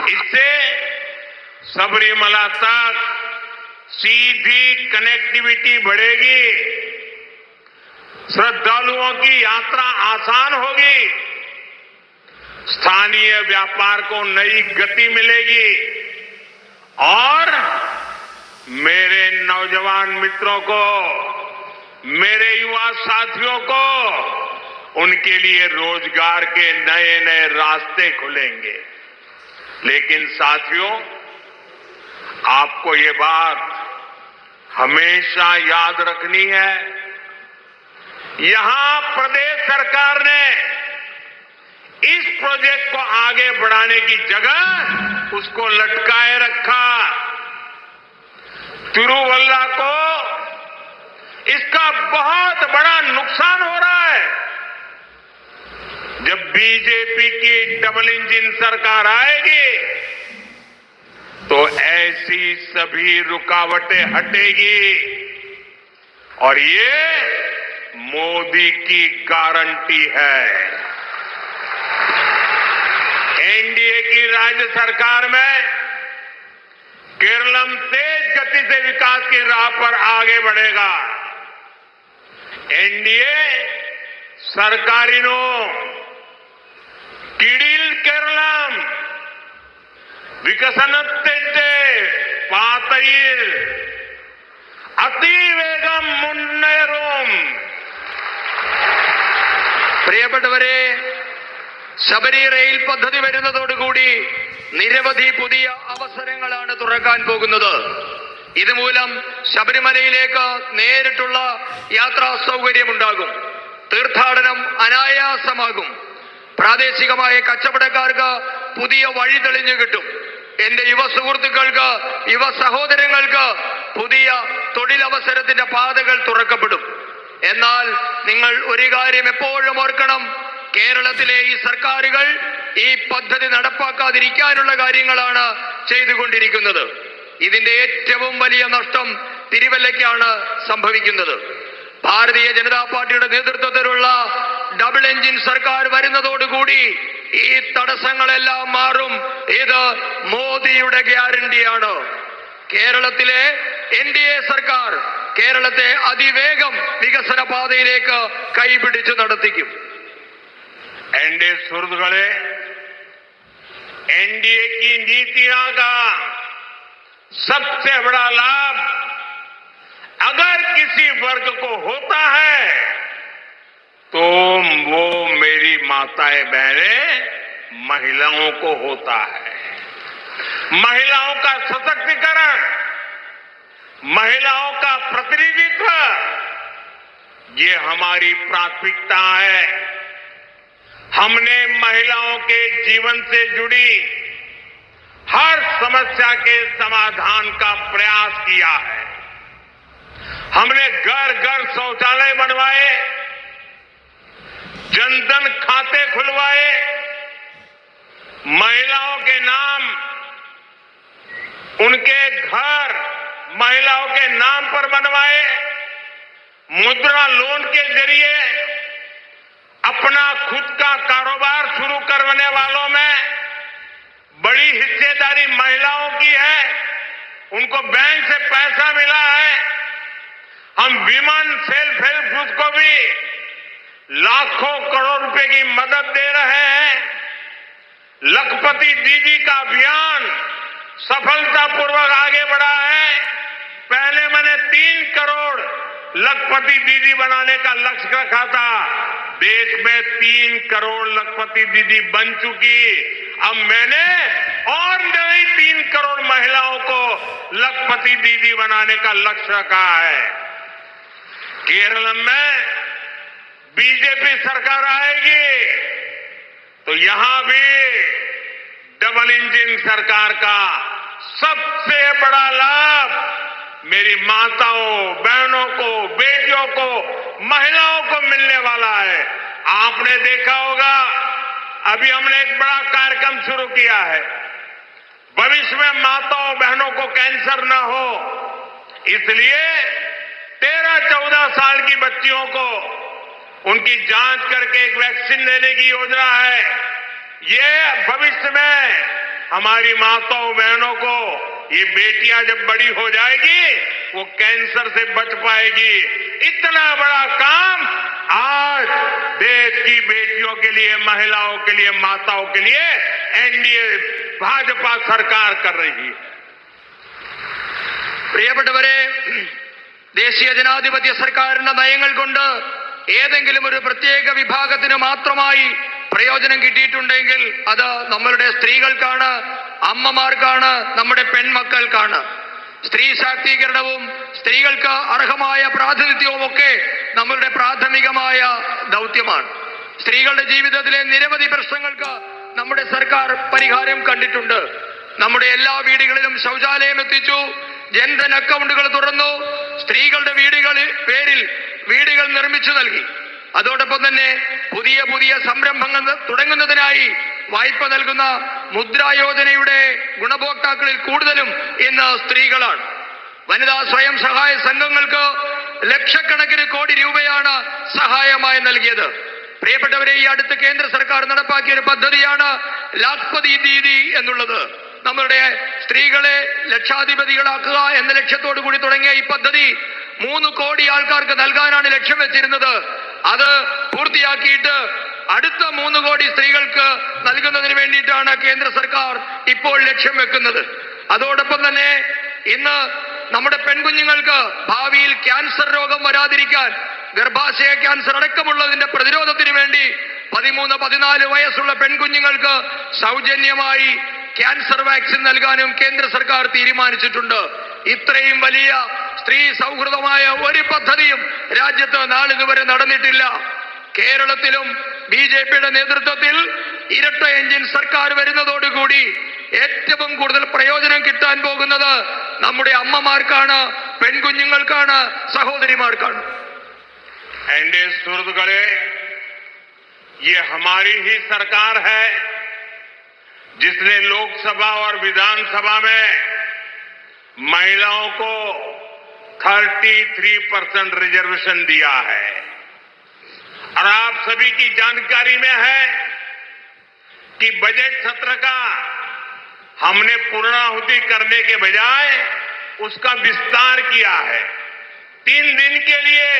इससे सबरीमला तक सीधी कनेक्टिविटी बढ़ेगी. श्रद्धालुओं की यात्रा आसान होगी. स्थानीय व्यापार को नई गति मिलेगी और मेरे नौजवान मित्रों को, मेरे युवा साथियों को, उनके लिए रोजगार के नए नए रास्ते खुलेंगे. लेकिन साथियों, आपको ये बात हमेशा याद रखनी है, यहां प्रदेश सरकार ने इस प्रोजेक्ट को आगे बढ़ाने की जगह उसको लटकाए रखा. तिरुवल्ला को इसका बहुत बड़ा नुकसान हो रहा है. जब बीजेपी की डबल इंजन सरकार आएगी तो ऐसी सभी रुकावटें हटेगी और ये मोदी की गारंटी है। एनडीए की राज्य सरकार में केरलम तेज गति से विकास की राह पर आगे बढ़ेगा। एनडीए सरकारिनो किडिल केरलम വികസനത്തിന്റെ പാതയിൽ അതിവേഗം മുന്നേറും. പ്രിയപ്പെട്ടവരെ, ശബരി റെയിൽ പദ്ധതി വരുന്നതോടുകൂടി നിരവധി പുതിയ അവസരങ്ങളാണ് തുറക്കാൻ പോകുന്നത്. ഇതുമൂലം ശബരിമലയിലേക്ക് നേരിട്ടുള്ള യാത്രാ സൗകര്യമുണ്ടാകും. തീർത്ഥാടനം അനായാസമാകും. പ്രാദേശികമായ കച്ചവടക്കാർക്ക് പുതിയ വഴി തെളിഞ്ഞു കിട്ടും. എന്റെ യുവ സുഹൃത്തുക്കൾക്ക്, യുവ സഹോദരങ്ങൾക്ക് പുതിയ തൊഴിലവസരത്തിന്റെ പാതകൾ തുറക്കപ്പെടും. എന്നാൽ നിങ്ങൾ ഒരു കാര്യം എപ്പോഴും ഓർക്കണം, കേരളത്തിലെ ഈ സർക്കാരുകൾ ഈ പദ്ധതി നടപ്പാക്കാതിരിക്കാനുള്ള കാര്യങ്ങളാണ് ചെയ്തുകൊണ്ടിരിക്കുന്നത്. ഇതിന്റെ ഏറ്റവും വലിയ നഷ്ടം തിരുവല്ലയ്ക്കാണ് സംഭവിക്കുന്നത്. ഭാരതീയ ജനതാ പാർട്ടിയുടെ നേതൃത്വത്തിലുള്ള ഡബിൾ എഞ്ചിൻ സർക്കാർ വരുന്നതോടുകൂടി ഈ തടസ്സങ്ങളെല്ലാം മാറും. ഇത് മോദിയുടെ ഗ്യാരണ്ടിയാണ്. കേരളത്തിലെ എൻഡിഎ സർക്കാർ കേരളത്തെ അതിവേഗം വികസന പാതയിലേക്ക് കൈപിടിച്ചു നടത്തിക്കും. एनडीए सुहृदुक्കളെ, एनडीए की नीतियों का सबसे बड़ा लाभ अगर किसी वर्ग को होता है तो वो मेरी माताएं बहनें महिलाओं को होता है. महिलाओं का सशक्तिकरण, महिलाओं का प्रतिनिधित्व, ये हमारी प्राथमिकता है. हमने महिलाओं के जीवन से जुड़ी हर समस्या के समाधान का प्रयास किया है. हमने घर घर शौचालय बनवाए, जनधन खाते खुलवाए, महिलाओं के नाम उनके घर महिलाओं के नाम पर बनवाए. मुद्रा लोन के जरिए अपना खुद का कारोबार शुरू करने वालों में बड़ी हिस्सेदारी महिलाओं की है. उनको बैंक से पैसा मिला है. हम विमेन सेल्फ हेल्प ग्रुप को भी लाखों करोड़ रुपए की मदद दे रहे हैं. लखपति दीदी का अभियान सफलतापूर्वक आगे बढ़ा है. पहले मैंने 3 करोड़ लखपति दीदी बनाने का लक्ष्य रखा था. देश में 3 करोड़ लखपति दीदी बन चुकी. अब मैंने और नई 3 करोड़ महिलाओं को लखपति दीदी बनाने का लक्ष्य रखा है. केरल में बीजेपी सरकार आएगी तो यहां भी डबल इंजन सरकार का सबसे बड़ा लाभ मेरी माताओं, बहनों को, बेटियों को, महिलाओं को मिलने वाला है. आपने देखा होगा, अभी हमने एक बड़ा कार्यक्रम शुरू किया है. भविष्य में माताओं बहनों को कैंसर न हो, इसलिए 13-14 साल की बच्चियों को उनकी जांच करके एक वैक्सीन लेने की योजना है. ये भविष्य में हमारी माताओं बहनों को, ये बेटियां जब बड़ी हो जाएगी वो कैंसर से बच पाएगी. इतना बड़ा काम आज देश की बेटियों के लिए, महिलाओं के लिए, माताओं के लिए एनडीए भाजपा सरकार कर रही है. പ്രിയപ്പെട്ടവരെ, ദേശീയ ജനാധിപത്യ സർക്കാരിന്റെ നയങ്ങൾ കൊണ്ട് ഏതെങ്കിലും ഒരു പ്രത്യേക വിഭാഗത്തിന് മാത്രമായി പ്രയോജനം കിട്ടിയിട്ടുണ്ടെങ്കിൽ അത് നമ്മളുടെ സ്ത്രീകൾക്കാണ്, അമ്മമാർക്കാണ്, നമ്മുടെ പെൺമക്കൾക്കാണ്. സ്ത്രീ ശാക്തീകരണവും സ്ത്രീകൾക്ക് അർഹമായ പ്രാതിനിധ്യവും ഒക്കെ നമ്മളുടെ പ്രാഥമികമായ ദൗത്യമാണ്. സ്ത്രീകളുടെ ജീവിതത്തിലെ നിരവധി പ്രശ്നങ്ങൾക്ക് നമ്മുടെ സർക്കാർ പരിഹാരം കണ്ടിട്ടുണ്ട്. നമ്മുടെ എല്ലാ വീടുകളിലും ശൗചാലയം എത്തിച്ചു, ജൻധൻ അക്കൗണ്ടുകൾ തുറന്നു, സ്ത്രീകളുടെ പേരിൽ വീടുകൾ നിർമ്മിച്ചു നൽകി. അതോടൊപ്പം തന്നെ പുതിയ പുതിയ സംരംഭങ്ങൾ തുടങ്ങുന്നതിനായി വായ്പ നൽകുന്ന മുദ്രാ യോജനയുടെ ഗുണഭോക്താക്കളിൽ കൂടുതലും ഇന്ന് സ്ത്രീകളാണ്. വനിതാ സ്വയം സഹായ സംഘങ്ങൾക്ക് ലക്ഷക്കണക്കിന് കോടി രൂപയാണ് സഹായമായി നൽകിയത്. പ്രിയപ്പെട്ടവരെ, ഈ അടുത്ത് കേന്ദ്ര സർക്കാർ നടപ്പാക്കിയ ഒരു പദ്ധതിയാണ് ലാഖ്പതി ദീദി എന്നുള്ളത്. നമ്മളുടെ സ്ത്രീകളെ ലക്ഷാധിപതികളാക്കുക എന്ന ലക്ഷ്യത്തോടു കൂടി തുടങ്ങിയ ഈ പദ്ധതി 3 കോടി ആൾക്കാർക്ക് നൽകാനാണ് ലക്ഷ്യം വെച്ചിരുന്നത്. അത് പൂർത്തിയാക്കിയിട്ട് അടുത്ത 3 കോടി സ്ത്രീകൾക്ക് നൽകുന്നതിന് വേണ്ടിയിട്ടാണ് കേന്ദ്ര സർക്കാർ ഇപ്പോൾ ലക്ഷ്യം വെക്കുന്നത്. അതോടൊപ്പം തന്നെ ഇന്ന് നമ്മുടെ പെൺകുഞ്ഞുങ്ങൾക്ക് ഭാവിയിൽ ക്യാൻസർ രോഗം വരാതിരിക്കാൻ, ഗർഭാശയ ക്യാൻസർ അടക്കമുള്ളതിന്റെ പ്രതിരോധത്തിന് വേണ്ടി 13-14 വയസ്സുള്ള പെൺകുഞ്ഞുങ്ങൾക്ക് സൗജന്യമായി ക്യാൻസർ വാക്സിൻ നൽകാനും കേന്ദ്ര സർക്കാർ തീരുമാനിച്ചിട്ടുണ്ട്. ഇത്രയും വലിയ സ്ത്രീ സൗഹൃദമായ ഒരു പദ്ധതിയും രാജ്യത്ത് നാളിതുവരെ നടന്നിട്ടില്ല. കേരളത്തിലും BJPയുടെ നേതൃത്വത്തിൽ ഇരട്ട എഞ്ചിൻ സർക്കാർ വരുന്നതോടുകൂടി ഏറ്റവും കൂടുതൽ പ്രയോജനം കിട്ടാൻ പോകുന്നത് നമ്മുടെ അമ്മമാർക്കാണ്, പെൺകുഞ്ഞുങ്ങൾക്കാണ്, സഹോദരിമാർക്കാണ്. एनडीए सुहृदगणे, ये हमारी ही सरकार है जिसने लोकसभा और विधानसभा में महिलाओं को 33% रिजर्वेशन दिया है। और आप सभी की जानकारी में है कि बजट सत्र का हमने पूर्णाहुति करने के बजाय उसका विस्तार किया है। 3 दिन के लिए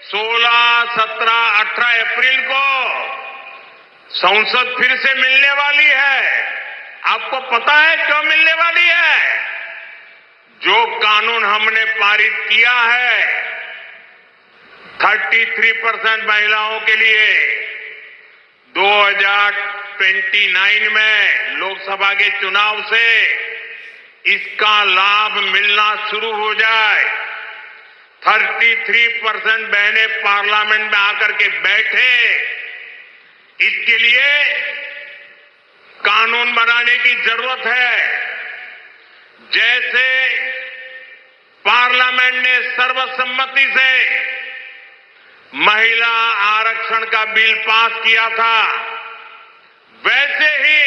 16, 17, 18 अप्रैल को संसद फिर से मिलने वाली है। आपको पता है क्यों मिलने वाली है? जो कानून हमने पारित किया है 33% महिलाओं के लिए 2029 में लोकसभा के चुनाव से इसका लाभ मिलना शुरू हो जाए। 33% बहनें पार्लियामेंट में आकर के बैठे, इसके लिए कानून बनाने की जरूरत है। जैसे पार्लियामेंट ने सर्वसम्मति से महिला आरक्षण का बिल पास किया था, वैसे ही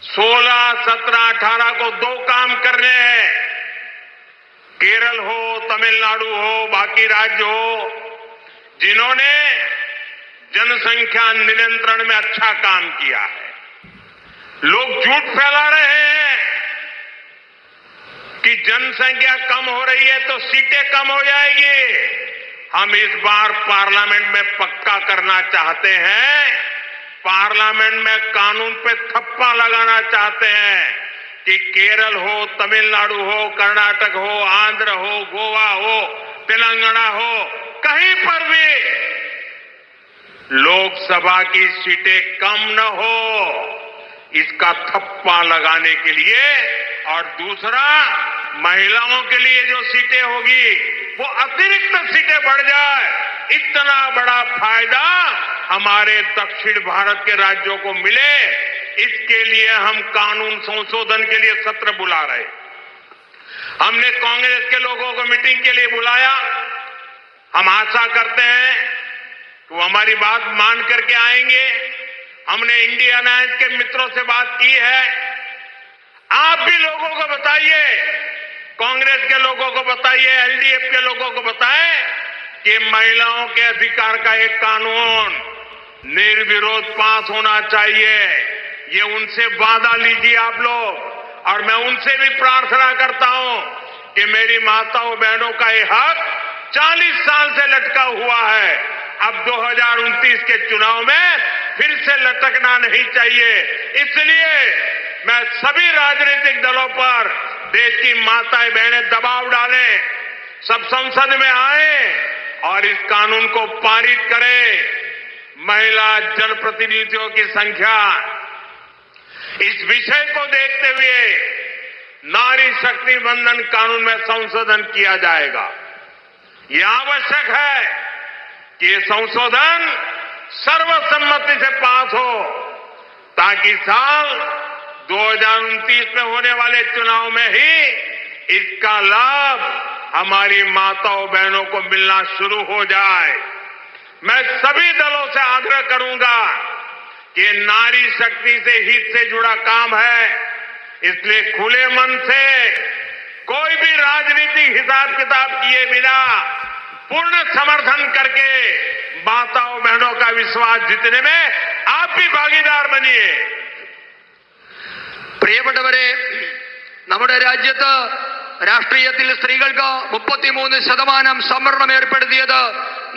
16, 17, 18 को 2 काम करने हैं। केरल हो, तमिलनाडु हो, बाकी राज्य हो, जिन्होंने जनसंख्या नियंत्रण में अच्छा काम किया है। लोग झूठ फैला रहे हैं कि जनसंख्या कम हो रही है तो सीटें कम हो जाएगी। हम इस बार पार्लियामेंट में पक्का करना चाहते हैं, पार्लियामेंट में कानून पे थप्पा लगाना चाहते हैं कि केरल हो, तमिलनाडु हो, कर्नाटक हो, आंध्र हो, गोवा हो, तेलंगाना हो, कहीं पर भी लोकसभा की सीटें कम न हो, इसका थप्पा लगाने के लिए। और दूसरा, महिलाओं के लिए जो सीटें होगी वो अतिरिक्त सीटें बढ़ जाए, इतना बड़ा फायदा हमारे दक्षिण भारत के राज्यों को मिले, इसके लिए हम कानून संशोधन के लिए सत्र बुला रहे। हमने कांग्रेस के लोगों को मीटिंग के लिए बुलाया। हम आशा करते हैं कि वो हमारी बात मान करके आएंगे। हमने इंडिया अलायंस के मित्रों से बात की है। आप भी लोगों को बताइए, कांग्रेस के लोगों को बताइए, एलडीएफ के लोगों को बताएं कि महिलाओं के अधिकार का एक कानून निर्विरोध पास होना चाहिए। ये उनसे वादा लीजिए आप लोग। और मैं उनसे भी प्रार्थना करता हूं कि मेरी माताओं बहनों का ये हक 40 साल से लटका हुआ है, अब 2029 के चुनाव में फिर से लटकना नहीं चाहिए। इसलिए मैं सभी राजनीतिक दलों पर, देश की माताएं बहनें दबाव डालें, सब संसद में आए और इस कानून को पारित करें। महिला जनप्रतिनिधियों की संख्या, इस विषय को देखते हुए नारी शक्ति वंदन कानून में संशोधन किया जाएगा। यह आवश्यक है कि ये संशोधन सर्वसम्मति से पास हो, ताकि साल 2029 में होने वाले चुनाव में ही इसका लाभ हमारी माताओं बहनों को मिलना शुरू हो जाए। मैं सभी दलों से आग्रह करूंगा कि नारी शक्ति से हित से जुड़ा काम है, इसलिए खुले मन से कोई भी राजनीतिक हिसाब किताब किए बिना पूर्ण समर्थन करके माताओं बहनों का विश्वास जीतने में आप भी भागीदार बनिए। പ്രിയപ്പെട്ടവരെ, നമ്മുടെ രാജ്യത്ത് രാഷ്ട്രീയത്തിൽ സ്ത്രീകൾക്ക് 33% സംവരണം ഏർപ്പെടുത്തിയത്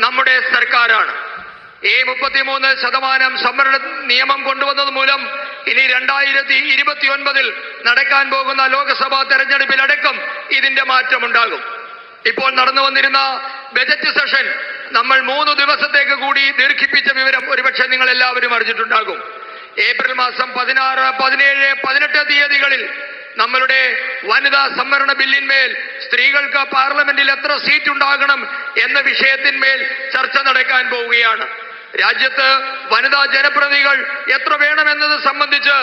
നമ്മുടെ സർക്കാരാണ്. ഈ 33% സംവരണ നിയമം കൊണ്ടുവന്നത് മൂലം ഇനി 2029 നടക്കാൻ പോകുന്ന ലോക്സഭാ തെരഞ്ഞെടുപ്പിലടക്കം ഇതിന്റെ മാറ്റമുണ്ടാകും. ഇപ്പോൾ നടന്നു വന്നിരുന്ന ബജറ്റ് സെഷൻ നമ്മൾ 3 ദിവസത്തേക്ക് കൂടി ദീർഘിപ്പിച്ച വിവരം ഒരുപക്ഷെ നിങ്ങൾ എല്ലാവരും അറിഞ്ഞിട്ടുണ്ടാകും. ഏപ്രിൽ മാസം 16, 17, 18 തീയതികളിൽ നമ്മളുടെ വനിതാ സംവരണ ബില്ലിന്മേൽ സ്ത്രീകൾക്ക് പാർലമെന്റിൽ എത്ര സീറ്റ് ഉണ്ടാകണം എന്ന വിഷയത്തിന്മേൽ ചർച്ച നടക്കാൻ പോവുകയാണ്. രാജ്യത്ത് വനിതാ ജനപ്രതിനിധികൾ എത്ര വേണമെന്നത് സംബന്ധിച്ച്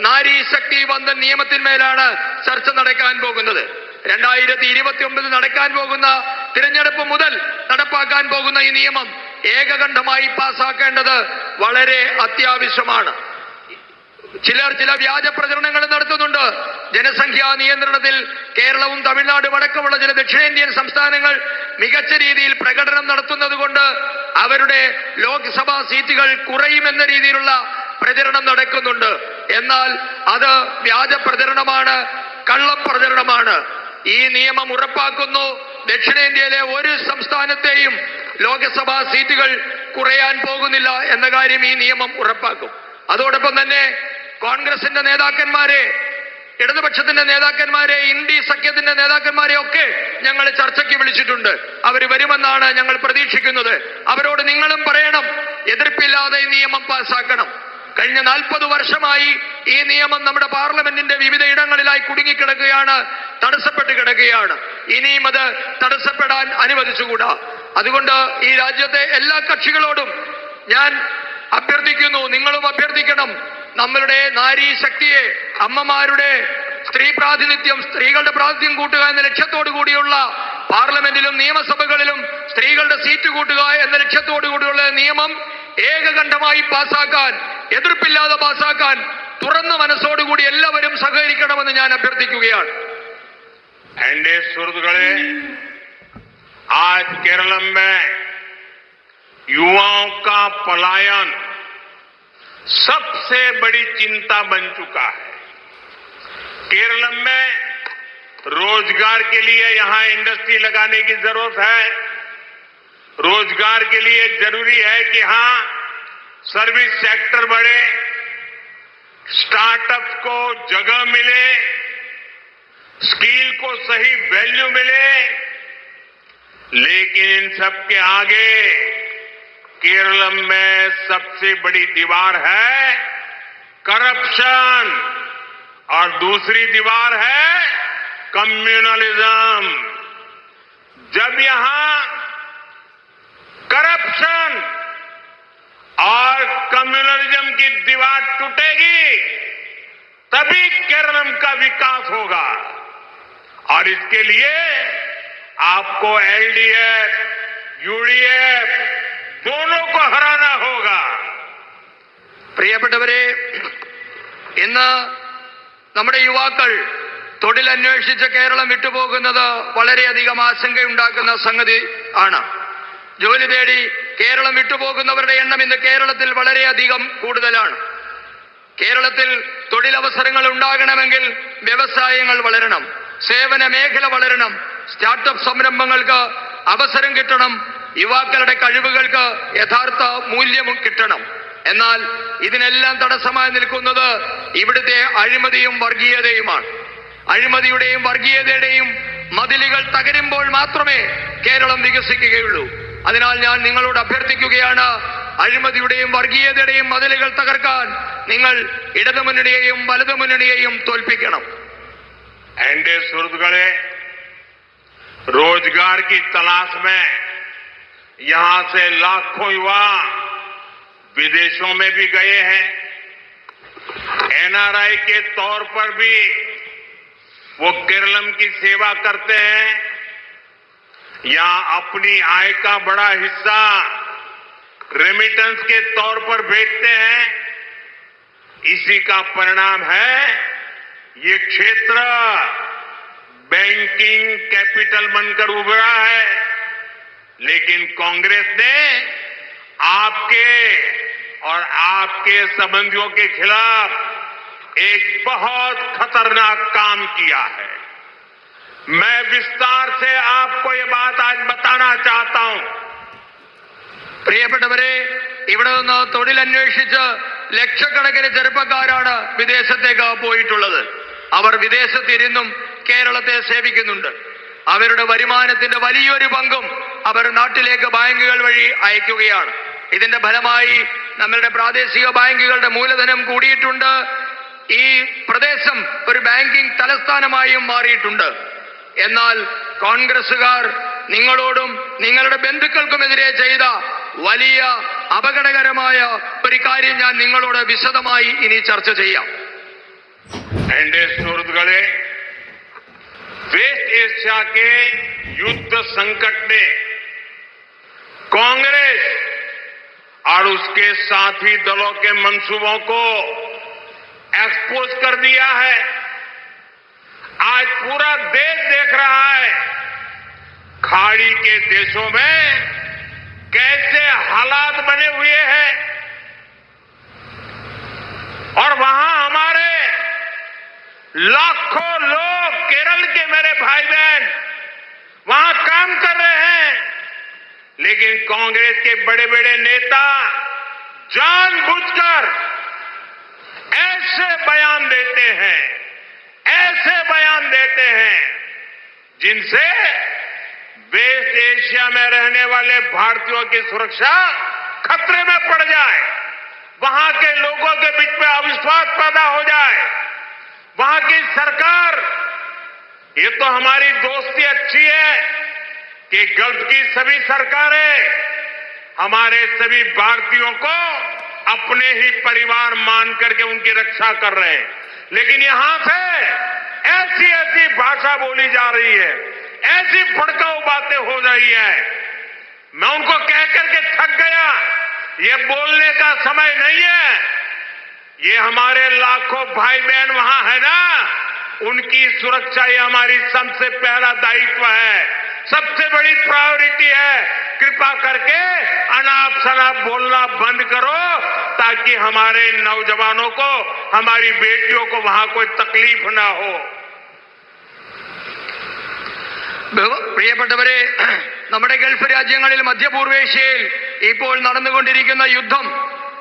നാരി ശക്തി വന്ദൻ നിയമത്തിന്മേലാണ് ചർച്ച നടക്കാൻ പോകുന്നത്. 2029 നടക്കാൻ പോകുന്ന തിരഞ്ഞെടുപ്പ് മുതൽ നടപ്പാക്കാൻ പോകുന്ന ഈ നിയമം ഏകകണ്ഠമായി പാസാക്കേണ്ടത് വളരെ അത്യാവശ്യമാണ്. ചിലർ ചില വ്യാജ പ്രചരണങ്ങൾ നടത്തുന്നുണ്ട്. ജനസംഖ്യാ നിയന്ത്രണത്തിൽ കേരളവും തമിഴ്നാടും അടക്കമുള്ള ചില ദക്ഷിണേന്ത്യൻ സംസ്ഥാനങ്ങൾ മികച്ച രീതിയിൽ പ്രകടനം നടത്തുന്നത് കൊണ്ട് അവരുടെ ലോക്സഭാ സീറ്റുകൾ കുറയുമെന്ന രീതിയിലുള്ള പ്രചരണം നടക്കുന്നുണ്ട്. എന്നാൽ അത് വ്യാജ പ്രചരണമാണ്, കള്ളപ്രചരണമാണ്. ഈ നിയമം ഉറപ്പാക്കുന്നു, ദക്ഷിണേന്ത്യയിലെ ഒരു സംസ്ഥാനത്തെയും ലോക്സഭാ സീറ്റുകൾ കുറയാൻ പോകുന്നില്ല എന്ന കാര്യം ഈ നിയമം ഉറപ്പാക്കും. അതോടൊപ്പം തന്നെ കോൺഗ്രസിന്റെ നേതാക്കന്മാരെ, ഇടതുപക്ഷത്തിന്റെ നേതാക്കന്മാരെ, ഇന്ത്യ സഖ്യത്തിന്റെ നേതാക്കന്മാരെ ഒക്കെ ഞങ്ങൾ ചർച്ചയ്ക്ക് വിളിച്ചിട്ടുണ്ട്. അവർ വരുമെന്നാണ് ഞങ്ങൾ പ്രതീക്ഷിക്കുന്നത്. അവരോട് നിങ്ങളും പറയണം, എതിർപ്പില്ലാതെ ഈ നിയമം പാസ്സാക്കണം. കഴിഞ്ഞ 40 വർഷമായി ഈ നിയമം നമ്മുടെ പാർലമെന്റിന്റെ വിവിധ ഇടങ്ങളിലായി കുടുങ്ങിക്കിടക്കുകയാണ്, തടസ്സപ്പെട്ട് കിടക്കുകയാണ്. ഇനിയും അത് തടസ്സപ്പെടാൻ അനുവദിച്ചുകൂടാ. അതുകൊണ്ട് ഈ രാജ്യത്തെ എല്ലാ കക്ഷികളോടും ഞാൻ അഭ്യർത്ഥിക്കുന്നു, നിങ്ങളും അഭ്യർത്ഥിക്കണം. നമ്മളുടെ നാരീ ശക്തിയെ, അമ്മമാരുടെ സ്ത്രീ പ്രാതിനിധ്യം, സ്ത്രീകളുടെ പ്രാതിനിധ്യം കൂട്ടുക എന്ന ലക്ഷ്യത്തോടു കൂടിയുള്ള പാർലമെന്റിലും നിയമസഭകളിലും സ്ത്രീകളുടെ സീറ്റ് കൂട്ടുക എന്ന ലക്ഷ്യത്തോടു കൂടിയുള്ള നിയമം ഏകകണ്ഠമായി പാസാക്കാൻ, എതിർപ്പില്ലാതെ പാസാക്കാൻ തുറന്ന മനസ്സോടുകൂടി എല്ലാവരും സഹകരിക്കണമെന്ന് ഞാൻ അഭ്യർത്ഥിക്കുകയാണ്. एनडीए सुहृदगणे, आज केरलम में युवाओं का पलायन सबसे बड़ी चिंता बन चुका है. केरलम में रोजगार के लिए यहां इंडस्ट्री लगाने की जरूरत है. रोजगार के लिए जरूरी है कि यहां सर्विस सेक्टर बढ़े, स्टार्टअप्स को जगह मिले, स्किल को सही वैल्यू मिले. लेकिन इन सब के आगे केरलम में सबसे बड़ी दीवार है करप्शन और दूसरी दीवार है कम्युनलिज्म. जब यहां करप्शन और कम्युनलिज्म की दीवार टूटेगी तभी केरलम का विकास होगा. और इसके लिए आपको एलडीएफ, यूडीएफ दोनों को हराना होगा. പ്രിയപ്പെട്ടവരെ, ഇന്ന് നമ്മുടെ യുവാക്കൾ തൊഴിലന്വേഷിച്ച് കേരളം വിട്ടുപോകുന്നത് വളരെയധികം ആശങ്കയുണ്ടാക്കുന്ന സംഗതി ആണ്. ജോലി തേടി കേരളം വിട്ടുപോകുന്നവരുടെ എണ്ണം ഇന്ന് കേരളത്തിൽ വളരെയധികം കൂടുതലാണ്. കേരളത്തിൽ തൊഴിലവസരങ്ങൾ ഉണ്ടാകണമെങ്കിൽ വ്യവസായങ്ങൾ വളരണം, സേവന മേഖല വളരണം, സ്റ്റാർട്ടപ്പ് സംരംഭങ്ങൾക്ക് അവസരം കിട്ടണം, യുവാക്കളുടെ കഴിവുകൾക്ക് യഥാർത്ഥ മൂല്യം കിട്ടണം. എന്നാൽ ഇതിനെല്ലാം തടസ്സമായി നിൽക്കുന്നത് ഇവിടുത്തെ അഴിമതിയും വർഗീയതയുമാണ്. അഴിമതിയുടെയും വർഗീയതയുടെയും മതിലുകൾ തകരുമ്പോൾ മാത്രമേ കേരളം വികസിക്കുകയുള്ളൂ. അതിനാൽ ഞാൻ നിങ്ങളോട് അഭ്യർത്ഥിക്കുകയാണ്, അഴിമതിയുടെയും വർഗീയതയുടെയും മതിലുകൾ തകർക്കാൻ നിങ്ങൾ ഇടതുമുന്നണിയെയും വലതുമുന്നണിയെയും തോൽപ്പിക്കണം. एनडीए सुहृदगणे, रोजगार की तलाश में यहां से लाखों युवा विदेशों में भी गए हैं. एनआरआई के तौर पर भी वो केरलम की सेवा करते हैं. यहां अपनी आय का बड़ा हिस्सा रेमिटेंस के तौर पर भेजते हैं, इसी का परिणाम है ये क्षेत्र बैंकिंग कैपिटल बनकर उभरा है। लेकिन कांग्रेस ने आपके और आपके संबंधियों के खिलाफ एक बहुत खतरनाक काम किया है। मैं विस्तार से आपको ये बात आज बताना चाहता हूं। പ്രിയപ്പെട്ടവരെ, ഇവിടെ നിന്ന് തൊഴിലന്വേഷിച്ച് ലക്ഷക്കണക്കിന് ചെറുപ്പക്കാരാണ് വിദേശത്തേക്ക് പോയിട്ടുള്ളത്. അവർ വിദേശത്തിരുന്നും കേരളത്തെ സേവിക്കുന്നുണ്ട്. അവരുടെ വരുമാനത്തിന്റെ വലിയൊരു പങ്കും അവർ നാട്ടിലേക്ക് ബാങ്കുകൾ വഴി അയക്കുകയാണ്. ഇതിന്റെ ഫലമായി നമ്മളുടെ പ്രാദേശിക ബാങ്കുകളുടെ മൂലധനം കൂടിയിട്ടുണ്ട്. ഈ പ്രദേശം ഒരു ബാങ്കിംഗ് തലസ്ഥാനമായും മാറിയിട്ടുണ്ട്. എന്നാൽ കോൺഗ്രസുകാർ നിങ്ങളോടും നിങ്ങളുടെ ബന്ധുക്കൾക്കുമെതിരെ ചെയ്ത വലിയ അപകടകരമായ ഒരു കാര്യം ഞാൻ നിങ്ങളോട് വിശദമായി ഇനി ചർച്ച ചെയ്യാം. एनडीए सुहृदगणे, वेस्ट एशिया के युद्ध संकट ने कांग्रेस और उसके साथी दलों के मंसूबों को एक्सपोज कर दिया है। आज पूरा देश देख रहा है खाड़ी के देशों में कैसे हालात बने हुए हैं और वहां हमारे लाखों लोग, केरल के मेरे भाई बहन वहां काम कर रहे हैं। लेकिन कांग्रेस के बड़े बड़े नेता जानबूझकर ऐसे बयान देते हैं जिनसे वेस्ट एशिया में रहने वाले भारतीयों की सुरक्षा खतरे में पड़ जाए, वहां के लोगों के बीच में अविश्वास पैदा हो जाए। वहां की सरकार, ये तो हमारी दोस्ती अच्छी है कि गल्फ की सभी सरकारें हमारे सभी भारतीयों को अपने ही परिवार मान करके उनकी रक्षा कर रहे हैं। लेकिन यहां से ऐसी ऐसी भाषा बोली जा रही है, ऐसी भड़काऊ बातें हो रही है, मैं उनको कह करके थक गया। ये बोलने का समय नहीं है। ये हमारे लाखों भाई बहन वहां है ना, उनकी सुरक्षा ये हमारी सबसे पहला दायित्व है, सबसे बड़ी प्रायोरिटी है। कृपा करके अनाप शनाप बोलना बंद करो ताकि हमारे नौजवानों को, हमारी बेटियों को वहां कोई तकलीफ ना हो। പ്രിയപ്പെട്ടവരെ, നമ്മുടെ ഗൾഫ് രാജ്യങ്ങളിൽ മധ്യപൂർവേഷ്യയിൽ ഇപ്പോൾ നടന്നുകൊണ്ടിരിക്കുന്ന യുദ്ധം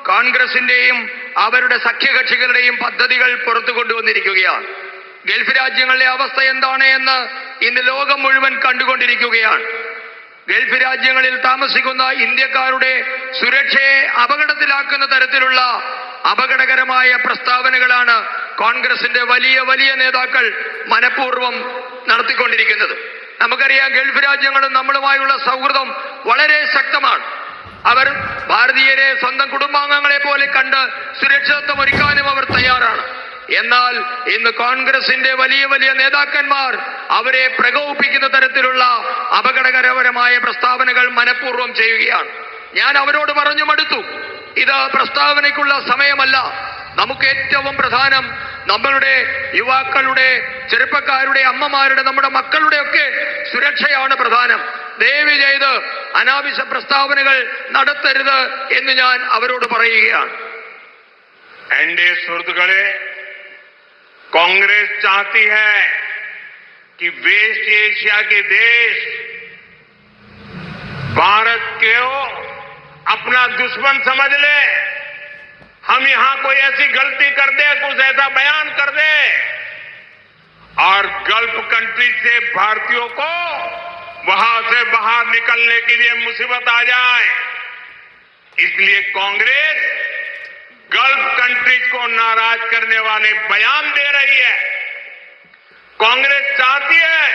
കോൺഗ്രസിന്റെയും അവരുടെ സഖ്യകക്ഷികളുടെയും പദ്ധതികൾ പുറത്തു കൊണ്ടുവന്നിരിക്കുകയാണ്. ഗൾഫ് രാജ്യങ്ങളിലെ അവസ്ഥ എന്താണ് എന്ന് ഇന്ന് ലോകം മുഴുവൻ കണ്ടുകൊണ്ടിരിക്കുകയാണ്. ഗൾഫ് രാജ്യങ്ങളിൽ താമസിക്കുന്ന ഇന്ത്യക്കാരുടെ സുരക്ഷയെ അപകടത്തിലാക്കുന്ന തരത്തിലുള്ള അപകടകരമായ പ്രസ്താവനകളാണ് കോൺഗ്രസിന്റെ വലിയ വലിയ നേതാക്കൾ മനഃപൂർവ്വം നടത്തിക്കൊണ്ടിരിക്കുന്നത്. നമുക്കറിയാം, ഗൾഫ് രാജ്യങ്ങളും നമ്മളുമായുള്ള സൗഹൃദം വളരെ ശക്തമാണ്. അവർ ഭാരതീയരെ സ്വന്തം കുടുംബാംഗങ്ങളെ പോലെ കണ്ട് സുരക്ഷിതത്വം ഒരുക്കാനും അവർ തയ്യാറാണ്. എന്നാൽ ഇന്ന് കോൺഗ്രസിന്റെ വലിയ വലിയ നേതാക്കന്മാർ അവരെ പ്രകോപിപ്പിക്കുന്ന തരത്തിലുള്ള അപകടകരമായ പ്രസ്താവനകൾ മനഃപൂർവ്വം ചെയ്യുകയാണ്. ഞാൻ അവരോട് പറഞ്ഞു മടുത്തു. ഇത് പ്രസ്താവനയ്ക്കുള്ള സമയമല്ല. നമുക്ക് ഏറ്റവും പ്രധാനം നമ്മളുടെ യുവാക്കളുടെ, ചെറുപ്പക്കാരുടെ, അമ്മമാരുടെ, നമ്മുടെ മക്കളുടെ ഒക്കെ സുരക്ഷയാണ് പ്രധാനം. ദയവ് ചെയ്ത് അനാവശ്യ പ്രസ്താവനകൾ നടത്തരുത് എന്ന് ഞാൻ അവരോട് പറയുകയാണ്. एनडीए सुहृदगणे, कांग्रेस चाहती है कि वेस्ट एशिया के देश भारत को अपना दुश्मन समझ ले। हम यहां कोई ऐसी गलती कर दे, कुछ ऐसा बयान कर दे और गल्फ कंट्री से भारतीयों को वहां से बाहर निकलने के लिए मुसीबत आ जाए। इसलिए कांग्रेस गल्फ कंट्रीज को नाराज करने वाले बयान दे रही है। कांग्रेस चाहती है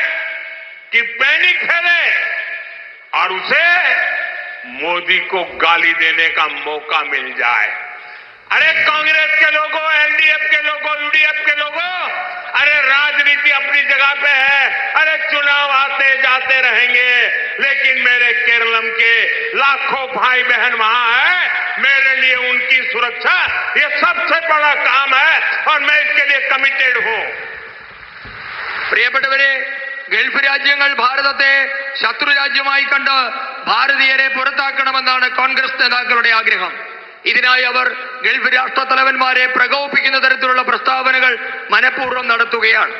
कि पैनिक फैले और उसे मोदी को गाली देने का मौका मिल जाए। अरे कांग्रेस के लोगों, एलडीएफ के लोगों, यूडीएफ के लोगों, अरे राजनीति अपनी जगह पे है। अरे चुनाव आते जाते रहेंगे, लेकिन मेरे केरलम के लाखों भाई बहन वहां है। मेरे लिए उनकी सुरक्षा ये सबसे बड़ा काम है और मैं इसके लिए कमिटेड हूं। പ്രിയപ്പെട്ടവരെ, ഗൾഫ് രാജ്യങ്ങൾ ഭാരതത്തെ ശത്രു രാജ്യമായി കണ്ട് ഭാരതീയരെ പുറത്താക്കണമെന്നാണ് കോൺഗ്രസ് നേതാക്കളുടെ ആഗ്രഹം. ഇതിനായി അവർ ഗൾഫ് രാഷ്ട്രത്തലവന്മാരെ പ്രകോപിപ്പിക്കുന്ന തരത്തിലുള്ള പ്രസ്താവനകൾ മനഃപൂർവ്വം നടത്തുകയാണ്.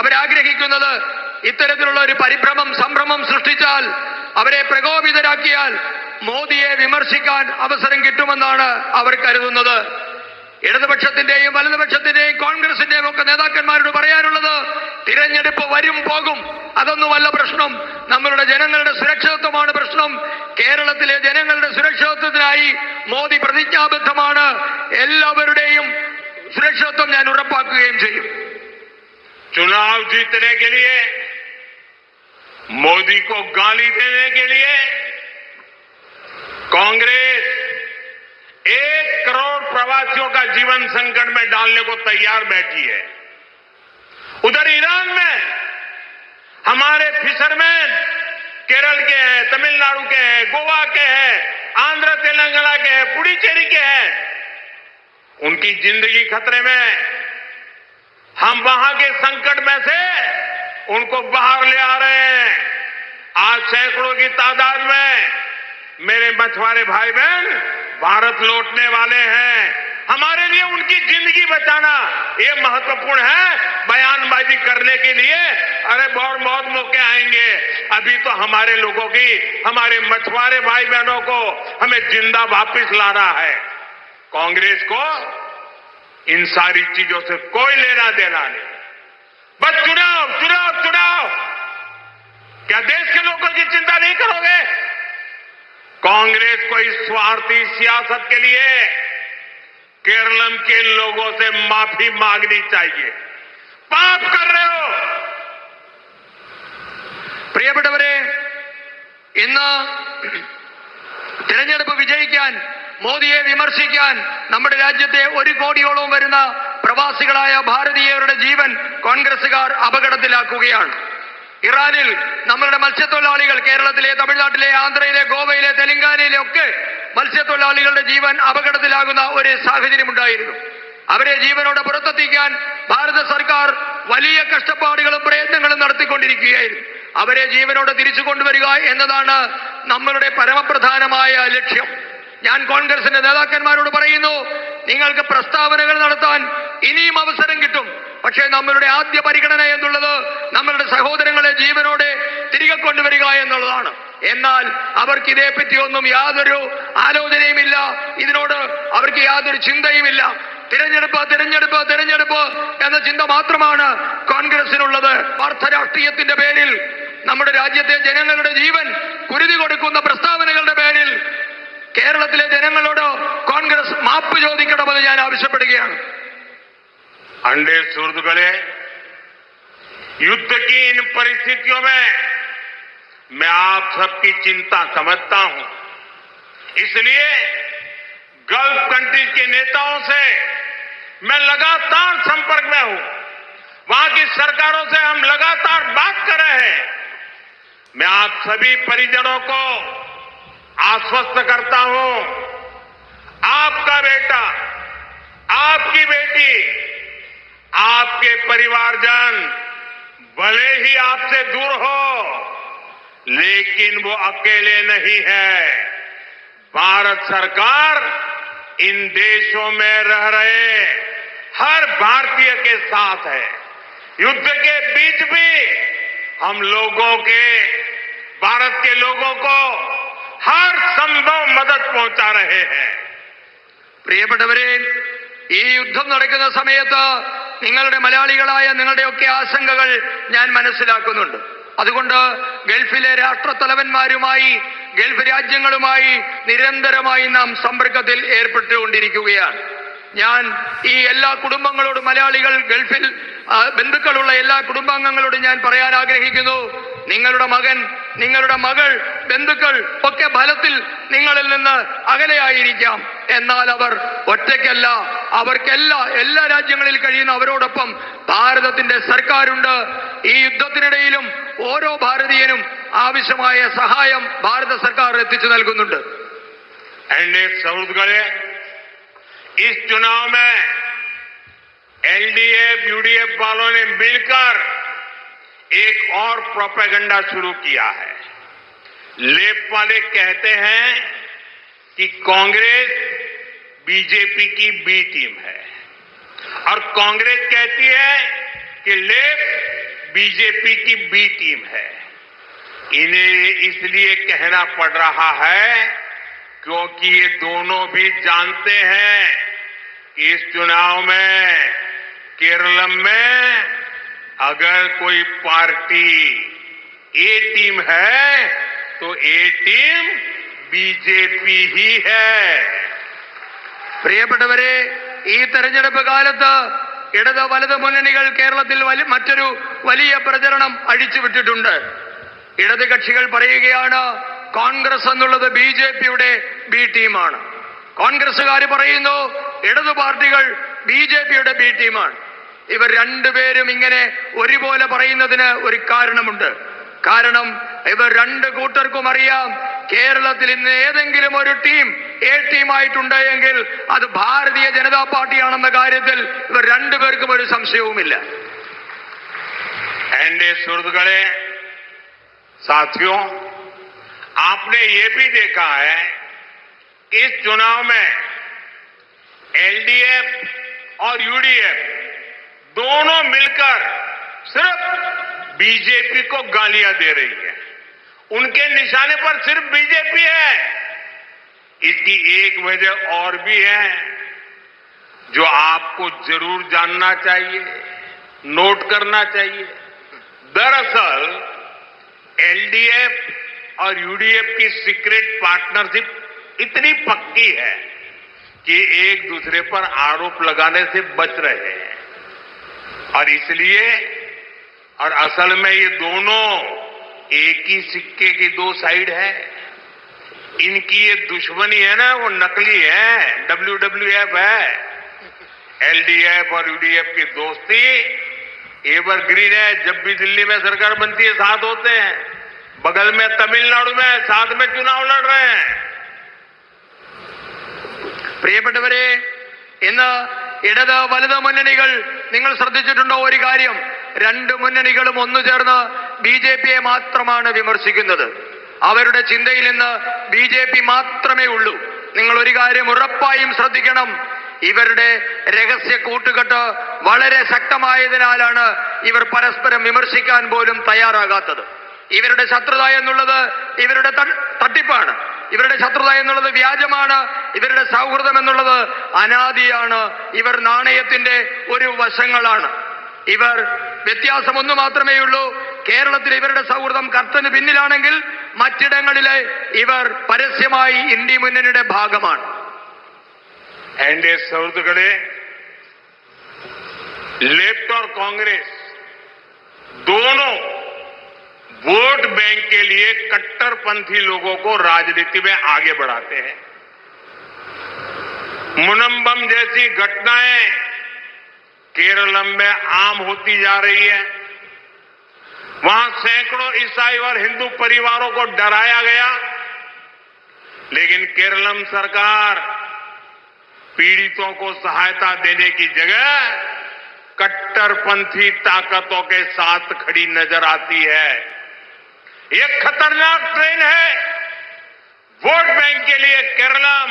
അവരാഗ്രഹിക്കുന്നത് ഇത്തരത്തിലുള്ള ഒരു സംഭ്രമം സൃഷ്ടിച്ചാൽ, അവരെ പ്രകോപിതരാക്കിയാൽ മോദിയെ വിമർശിക്കാൻ അവസരം കിട്ടുമെന്നാണ് അവർ കരുതുന്നത്. ഇടതുപക്ഷത്തിന്റെയും വലതുപക്ഷത്തിന്റെയും കോൺഗ്രസിന്റെയും ഒക്കെ നേതാക്കന്മാരോട് പറയാനുള്ളത്, തിരഞ്ഞെടുപ്പ് വരും പോകും, അതൊന്നുമല്ല പ്രശ്നം. നമ്മളുടെ ജനങ്ങളുടെ സുരക്ഷിതത്വമാണ് പ്രശ്നം. കേരളത്തിലെ ജനങ്ങളുടെ സുരക്ഷിതത്വത്തിനായി മോദി പ്രതിജ്ഞാബദ്ധമാണ്. എല്ലാവരുടെയും സുരക്ഷിതത്വം ഞാൻ ഉറപ്പാക്കുകയും ചെയ്യും. चुनाव जीतने के लिए, मोदी को गाली देने के लिए कांग्रेस 1 करोड़ प्रवासियों का जीवन संकट में डालने को तैयार बैठी है। उधर ईरान में हमारे फिशरमैन केरल के हैं, तमिलनाडु के हैं, गोवा के हैं, आंध्र तेलंगाना के हैं, पुडुचेरी के हैं, उनकी जिंदगी खतरे में। हम वहां के संकट में से उनको बाहर ले आ रहे हैं। आज सैकड़ों की तादाद में मेरे मछुआरे भाई बहन भारत लौटने वाले हैं। हमारे लिए उनकी जिंदगी बचाना ये महत्वपूर्ण है। बयानबाजी करने के लिए अरे बहुत मौके आएंगे। अभी तो हमारे लोगों की, हमारे मछुआरे भाई बहनों को हमें जिंदा वापस लाना है। कांग्रेस को इन सारी चीजों से कोई लेना देना नहीं। बस चुनाव चुनाव चुनाव। क्या देश के लोगों की चिंता नहीं करोगे? कांग्रेस को इस स्वार्थी सियासत के लिए केरलम के लोगों से माफी मांगनी चाहिए। पाप कर रहे हो। പ്രിയപ്പെട്ടവരെ, ഇന്ന് തിരഞ്ഞെടുപ്പ് വിജയിക്കാൻ, മോദിയെ വിമർശിക്കാൻ നമ്മുടെ രാജ്യത്തെ 1 കോടിയോളം വരുന്ന പ്രവാസികളായ ഭാരതീയരുടെ ജീവൻ കോൺഗ്രസുകാർ അപകടത്തിലാക്കുകയാണ്. ഇറാനിൽ നമ്മളുടെ മത്സ്യത്തൊഴിലാളികൾ, കേരളത്തിലെ, തമിഴ്നാട്ടിലെ, ആന്ധ്രയിലെ, ഗോവയിലെ, തെലങ്കാനയിലെ ഒക്കെ മത്സ്യത്തൊഴിലാളികളുടെ ജീവൻ അപകടത്തിലാകുന്ന ഒരു സാഹചര്യമുണ്ടായിരുന്നു. അവരെ ജീവനോടെ പുറത്തെത്തിക്കാൻ ഭാരത സർക്കാർ വലിയ കഷ്ടപ്പാടുകളും പ്രയത്നങ്ങളും നടത്തിക്കൊണ്ടിരിക്കുകയായിരുന്നു. അവരെ ജീവനോടെ തിരിച്ചു കൊണ്ടുവരിക എന്നതാണ് നമ്മളുടെ പരമപ്രധാനമായ ലക്ഷ്യം. ഞാൻ കോൺഗ്രസിന്റെ നേതാക്കന്മാരോട് പറയുന്നു, നിങ്ങൾക്ക് പ്രസ്താവനകൾ നടത്താൻ ഇനിയും അവസരം കിട്ടും. പക്ഷേ നമ്മളുടെ ആദ്യ പരിഗണന എന്നുള്ളത് നമ്മളുടെ സഹോദരങ്ങളെ ജീവനോടെ തിരികെ കൊണ്ടുവരിക എന്നുള്ളതാണ്. എന്നാൽ അവർക്ക് ഇതേപ്പറ്റിയൊന്നും യാതൊരു ആലോചനയുമില്ല. ഇതിനോട് അവർക്ക് യാതൊരു ചിന്തയുമില്ല. തിരഞ്ഞെടുപ്പ് തിരഞ്ഞെടുപ്പ് തിരഞ്ഞെടുപ്പ് എന്ന ചിന്ത മാത്രമാണ് കോൺഗ്രസിനുള്ളത്. സ്വാർത്ഥ രാഷ്ട്രീയത്തിന്റെ പേരിൽ നമ്മുടെ രാജ്യത്തെ ജനങ്ങളുടെ ജീവൻ കുരുതി കൊടുക്കുന്ന പ്രസ്താവനകളുടെ പേരിൽ കേരളത്തിലെ ജനങ്ങളോട് കോൺഗ്രസ് മാപ്പ് ചോദിക്കണമെന്ന് ഞാൻ ആവശ്യപ്പെടുകയാണ്. अंडे सुर्द गले युद्ध की इन परिस्थितियों में मैं आप सबकी चिंता समझता हूं। इसलिए गल्फ कंट्रीज के नेताओं से मैं लगातार संपर्क में हूं। वहां की सरकारों से हम लगातार बात कर रहे हैं। मैं आप सभी परिजनों को आश्वस्त करता हूं, आपका बेटा, आपकी बेटी, आपके परिवारजन भले ही आपसे दूर हो, लेकिन वो अकेले नहीं है। भारत सरकार इन देशों में रह रहे हर भारतीय के साथ है। युद्ध के बीच भी हम लोगों के, भारत के लोगों को हर संभव मदद पहुंचा रहे हैं। പ്രിയപ്പെട്ടവരെ, ഈ യുദ്ധം നടക്കുന്ന സമയത്ത് നിങ്ങളുടെ മലയാളികളായ നിങ്ങളുടെയൊക്കെ ആശങ്കകൾ ഞാൻ മനസ്സിലാക്കുന്നുണ്ട്. അതുകൊണ്ട് ഗൾഫിലെ രാഷ്ട്രത്തലവന്മാരുമായി, ഗൾഫ് രാജ്യങ്ങളുമായി നിരന്തരമായി നാം സമ്പർക്കത്തിൽ ഏർപ്പെട്ടുകൊണ്ടിരിക്കുകയാണ്. ഞാൻ ഈ എല്ലാ കുടുംബങ്ങളോടും, മലയാളികൾ ഗൾഫിൽ ബന്ധുക്കളുള്ള എല്ലാ കുടുംബാംഗങ്ങളോടും ഞാൻ പറയാൻ ആഗ്രഹിക്കുന്നു, നിങ്ങളുടെ മകൻ, നിങ്ങളുടെ മകൾ, ബന്ധുക്കൾ ഒക്കെ ഫലത്തിൽ നിങ്ങളിൽ നിന്ന് അകലെയായിരിക്കാം. എന്നാൽ അവർ ഒറ്റയ്ക്കല്ല. എല്ലാ രാജ്യങ്ങളിൽ കഴിയുന്ന അവരോടൊപ്പം ഭാരതത്തിന്റെ സർക്കാരുണ്ട്. ഈ യുദ്ധത്തിനിടയിലും ഓരോ ഭാരതീയനും ആവശ്യമായ സഹായം ഭാരത സർക്കാർ എത്തിച്ചു നൽകുന്നുണ്ട്. एनडीए सऊदगढ़े इस चुनाव में एलडीएफ यूडीएफ वालों ने मिलकर एक और प्रोपेगेंडा शुरू किया है. लेफ्ट वाले कहते हैं कि कांग्रेस बीजेपी की बी टीम है और कांग्रेस कहती है कि लेफ्ट बीजेपी की बी टीम है. इन्हें इसलिए कहना पड़ रहा है क्योंकि ये दोनों भी जानते हैं कि इस चुनाव में केरलम में अगर कोई पार्टी ए टीम है तो ए टीम बीजेपी ही है. പ്രിയപ്പെട്ടവരെ, ഈ തെരഞ്ഞെടുപ്പ് കാലത്ത് ഇടത് വലത് മുന്നണികൾ കേരളത്തിൽ മറ്റൊരു വലിയ പ്രചരണം അഴിച്ചുവിട്ടിട്ടുണ്ട്. ഇടത് കക്ഷികൾ പറയുകയാണ് കോൺഗ്രസ് എന്നുള്ളത് ബി ജെ പിയുടെ ബി ടീമാണ്. കോൺഗ്രസുകാർ പറയുന്നു ഇടതു പാർട്ടികൾ ബി ജെ പിയുടെ ബി ടീമാണ്. ഇവർ രണ്ടുപേരും ഇങ്ങനെ ഒരുപോലെ പറയുന്നതിന് ഒരു കാരണമുണ്ട്. കാരണം ഇവർ രണ്ട് കൂട്ടർക്കും അറിയാം കേരളത്തിൽ ഇന്ന് ഏതെങ്കിലും ഒരു ടീം എ ടീമായിട്ടുണ്ട് എങ്കിൽ അത് ഭാരതീയ ജനതാ പാർട്ടിയാണെന്ന കാര്യത്തിൽ ഇവർ രണ്ടുപേർക്കും ഒരു സംശയവുമില്ല. एनडीए सुरदगढ़े साथियों, आपने ये भी देखा है कि इस चुनाव में एलडीएफ और यूडीएफ दोनों मिलकर सिर्फ बीजेपी को गालियां दे रही है. उनके निशाने पर सिर्फ बीजेपी है. इसकी एक वजह और भी है जो आपको जरूर जानना चाहिए, नोट करना चाहिए. दरअसल एलडीएफ और यूडीएफ की सीक्रेट पार्टनरशिप इतनी पक्की है कि एक दूसरे पर आरोप लगाने से बच रहे हैं और इसलिए और असल में ये दोनों एक ही सिक्के की दो साइड है. इनकी ये दुश्मनी है ना, वो नकली है, WWF है. एलडीएफ और यूडीएफ की दोस्ती एवरग्रीन है. जब भी दिल्ली में सरकार बनती है साथ होते हैं, बगल में तमिलनाडु में साथ में चुनाव लड़ रहे हैं. പ്രിയപ്പെട്ടവരെ, ഇന്ന് ഇടത് വലത് മുന്നണികൾ നിങ്ങൾ ശ്രദ്ധിച്ചിട്ടുണ്ടോ ഒരു കാര്യം? രണ്ട് മുന്നണികളും ഒന്നു ചേർന്ന് ബി ജെ പിയെ മാത്രമാണ് വിമർശിക്കുന്നത്. അവരുടെ ചിന്തയിൽ നിന്ന് ബി ജെ പി മാത്രമേ ഉള്ളൂ. നിങ്ങൾ ഒരു കാര്യം ഉറപ്പായും ശ്രദ്ധിക്കണം, ഇവരുടെ രഹസ്യ കൂട്ടുകെട്ട് വളരെ ശക്തമായതിനാലാണ് ഇവർ പരസ്പരം വിമർശിക്കാൻ പോലും തയ്യാറാകാത്തത്. ഇവരുടെ ശത്രുത എന്നുള്ളത് ഇവരുടെ തട്ടിപ്പാണ്, ഇവരുടെ ശത്രുത എന്നുള്ളത് വ്യാജമാണ്, ഇവരുടെ സൗഹൃദം എന്നുള്ളത് അനാദിയാണ്. ഇവർ നാണയത്തിന്റെ ഒരു വശങ്ങളാണ്. ഇവർ വ്യത്യാസം ഒന്ന് മാത്രമേ ഉള്ളൂ. കേരളത്തിൽ ഇവരുടെ സൗഹൃദം കർട്ടന് പിന്നിലാണെങ്കിൽ മറ്റിടങ്ങളിലെ ഇവർ പരസ്യമായി ഇന്ത്യ മുന്നണിയുടെ ഭാഗമാണ്. एनडीए सऊदगढ़े लेफ्ट और कांग्रेस दोनों वोट बैंक के लिए कट्टरपंथी लोगों को राजनीति में आगे बढ़ाते हैं. मुनंबम जैसी घटनाएं केरलम में आम होती जा रही है. वहां सैकड़ों ईसाई और हिंदू परिवारों को डराया गया, लेकिन केरलम सरकार पीड़ितों को सहायता देने की जगह कट्टरपंथी ताकतों के साथ खड़ी नजर आती है. यह खतरनाक ट्रेन है. वोट बैंक के लिए केरलम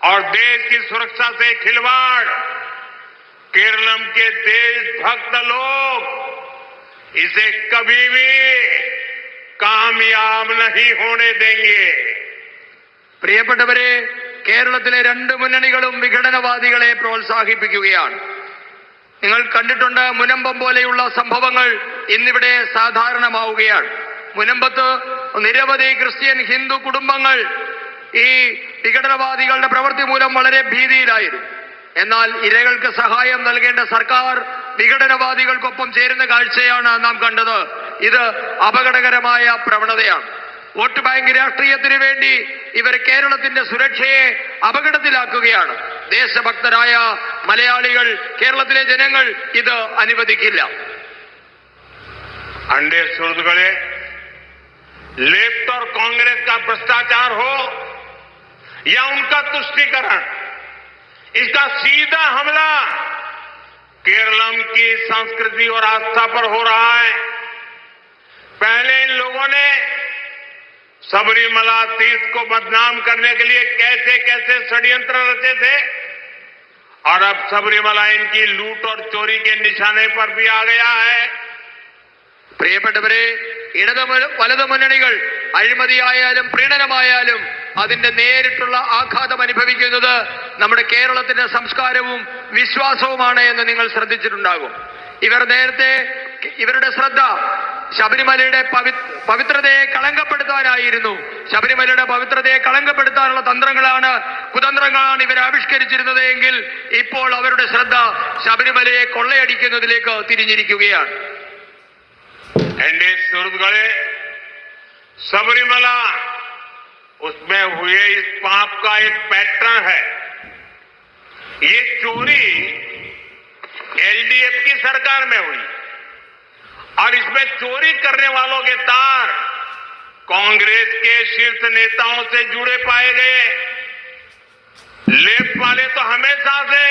और देश की सुरक्षा से खिलवाड़. केरलम के देशभक्त लोग इसे कभी भी कामयाब नहीं होने देंगे. പ്രിയപ്പെട്ടവരെ, കേരളത്തിലെ രണ്ട് മുന്നണികളും വിഘടനവാദികളെ പ്രോത്സാഹിപ്പിക്കുകയാണ്. നിങ്ങൾ കണ്ടിട്ടുണ്ട്, മുനമ്പം പോലെയുള്ള സംഭവങ്ങൾ ഇന്നിവിടെ സാധാരണമാവുകയാണ്. മുനമ്പത്ത് നിരവധി ക്രിസ്ത്യൻ ഹിന്ദു കുടുംബങ്ങൾ ഈ വിഘടനവാദികളുടെ പ്രവൃത്തി മൂലം വളരെ ഭീതിയിലായിരുന്നു. എന്നാൽ ഇരകൾക്ക് സഹായം നൽകേണ്ട സർക്കാർ വിഘടനവാദികൾക്കൊപ്പം ചേരുന്ന കാഴ്ചയാണ് നാം കണ്ടത്. ഇത് അപകടകരമായ പ്രവണതയാണ്. വോട്ട് ബാങ്ക് രാഷ്ട്രീയത്തിന് വേണ്ടി ഇവർ കേരളത്തിന്റെ സുരക്ഷയെ അപകടത്തിലാക്കുകയാണ്. ദേശഭക്തരായ മലയാളികൾ, കേരളത്തിലെ ജനങ്ങൾ ഇത് അനുവദിക്കില്ല. एनडीए सुरदगढ़े लेफ्ट और कांग्रेस का भ्रष्टाचार हो या उनका तुष्टीकरण, इसका सीधा हमला केरलम की संस्कृति और आस्था पर हो रहा है। पहले इन लोगों ने सबरीमला तीर्थ को बदनाम करने के लिए कैसे कैसे षड्यंत्र रचे थे और अब सबरीमला इनकी लूट और चोरी के निशाने पर भी आ गया है। പ്രിയപ്പെട്ടവരെ, ഇടത് വലത് മുന്നണികൾ അഴിമതിയായാലും പ്രീണനമായാലും അതിന്റെ നേരിട്ടുള്ള ആഘാതം അനുഭവിക്കുന്നത് നമ്മുടെ കേരളത്തിന്റെ സംസ്കാരവും വിശ്വാസവുമാണ് എന്ന് നിങ്ങൾ ശ്രദ്ധിച്ചിട്ടുണ്ടാകും. ഇവർ നേരത്തെ ഇവരുടെ ശ്രദ്ധ ശബരിമലയുടെ പവിത്രതയെ കളങ്കപ്പെടുത്താനായിരുന്നു. ശബരിമലയുടെ പവിത്രതയെ കളങ്കപ്പെടുത്താനുള്ള കുതന്ത്രങ്ങളാണ് ഇവർ ആവിഷ്കരിച്ചിരുന്നത് എങ്കിൽ ഇപ്പോൾ അവരുടെ ശ്രദ്ധ ശബരിമലയെ കൊള്ളയടിക്കുന്നതിലേക്ക് തിരിഞ്ഞിരിക്കുകയാണ്. एनडीए सूरत गए सबरीमला, उसमें हुए इस पाप का एक पैटर्न है। ये चोरी एलडीएफ की सरकार में हुई और इसमें चोरी करने वालों के तार कांग्रेस के शीर्ष नेताओं से जुड़े पाए गए। लेफ्ट वाले तो हमेशा से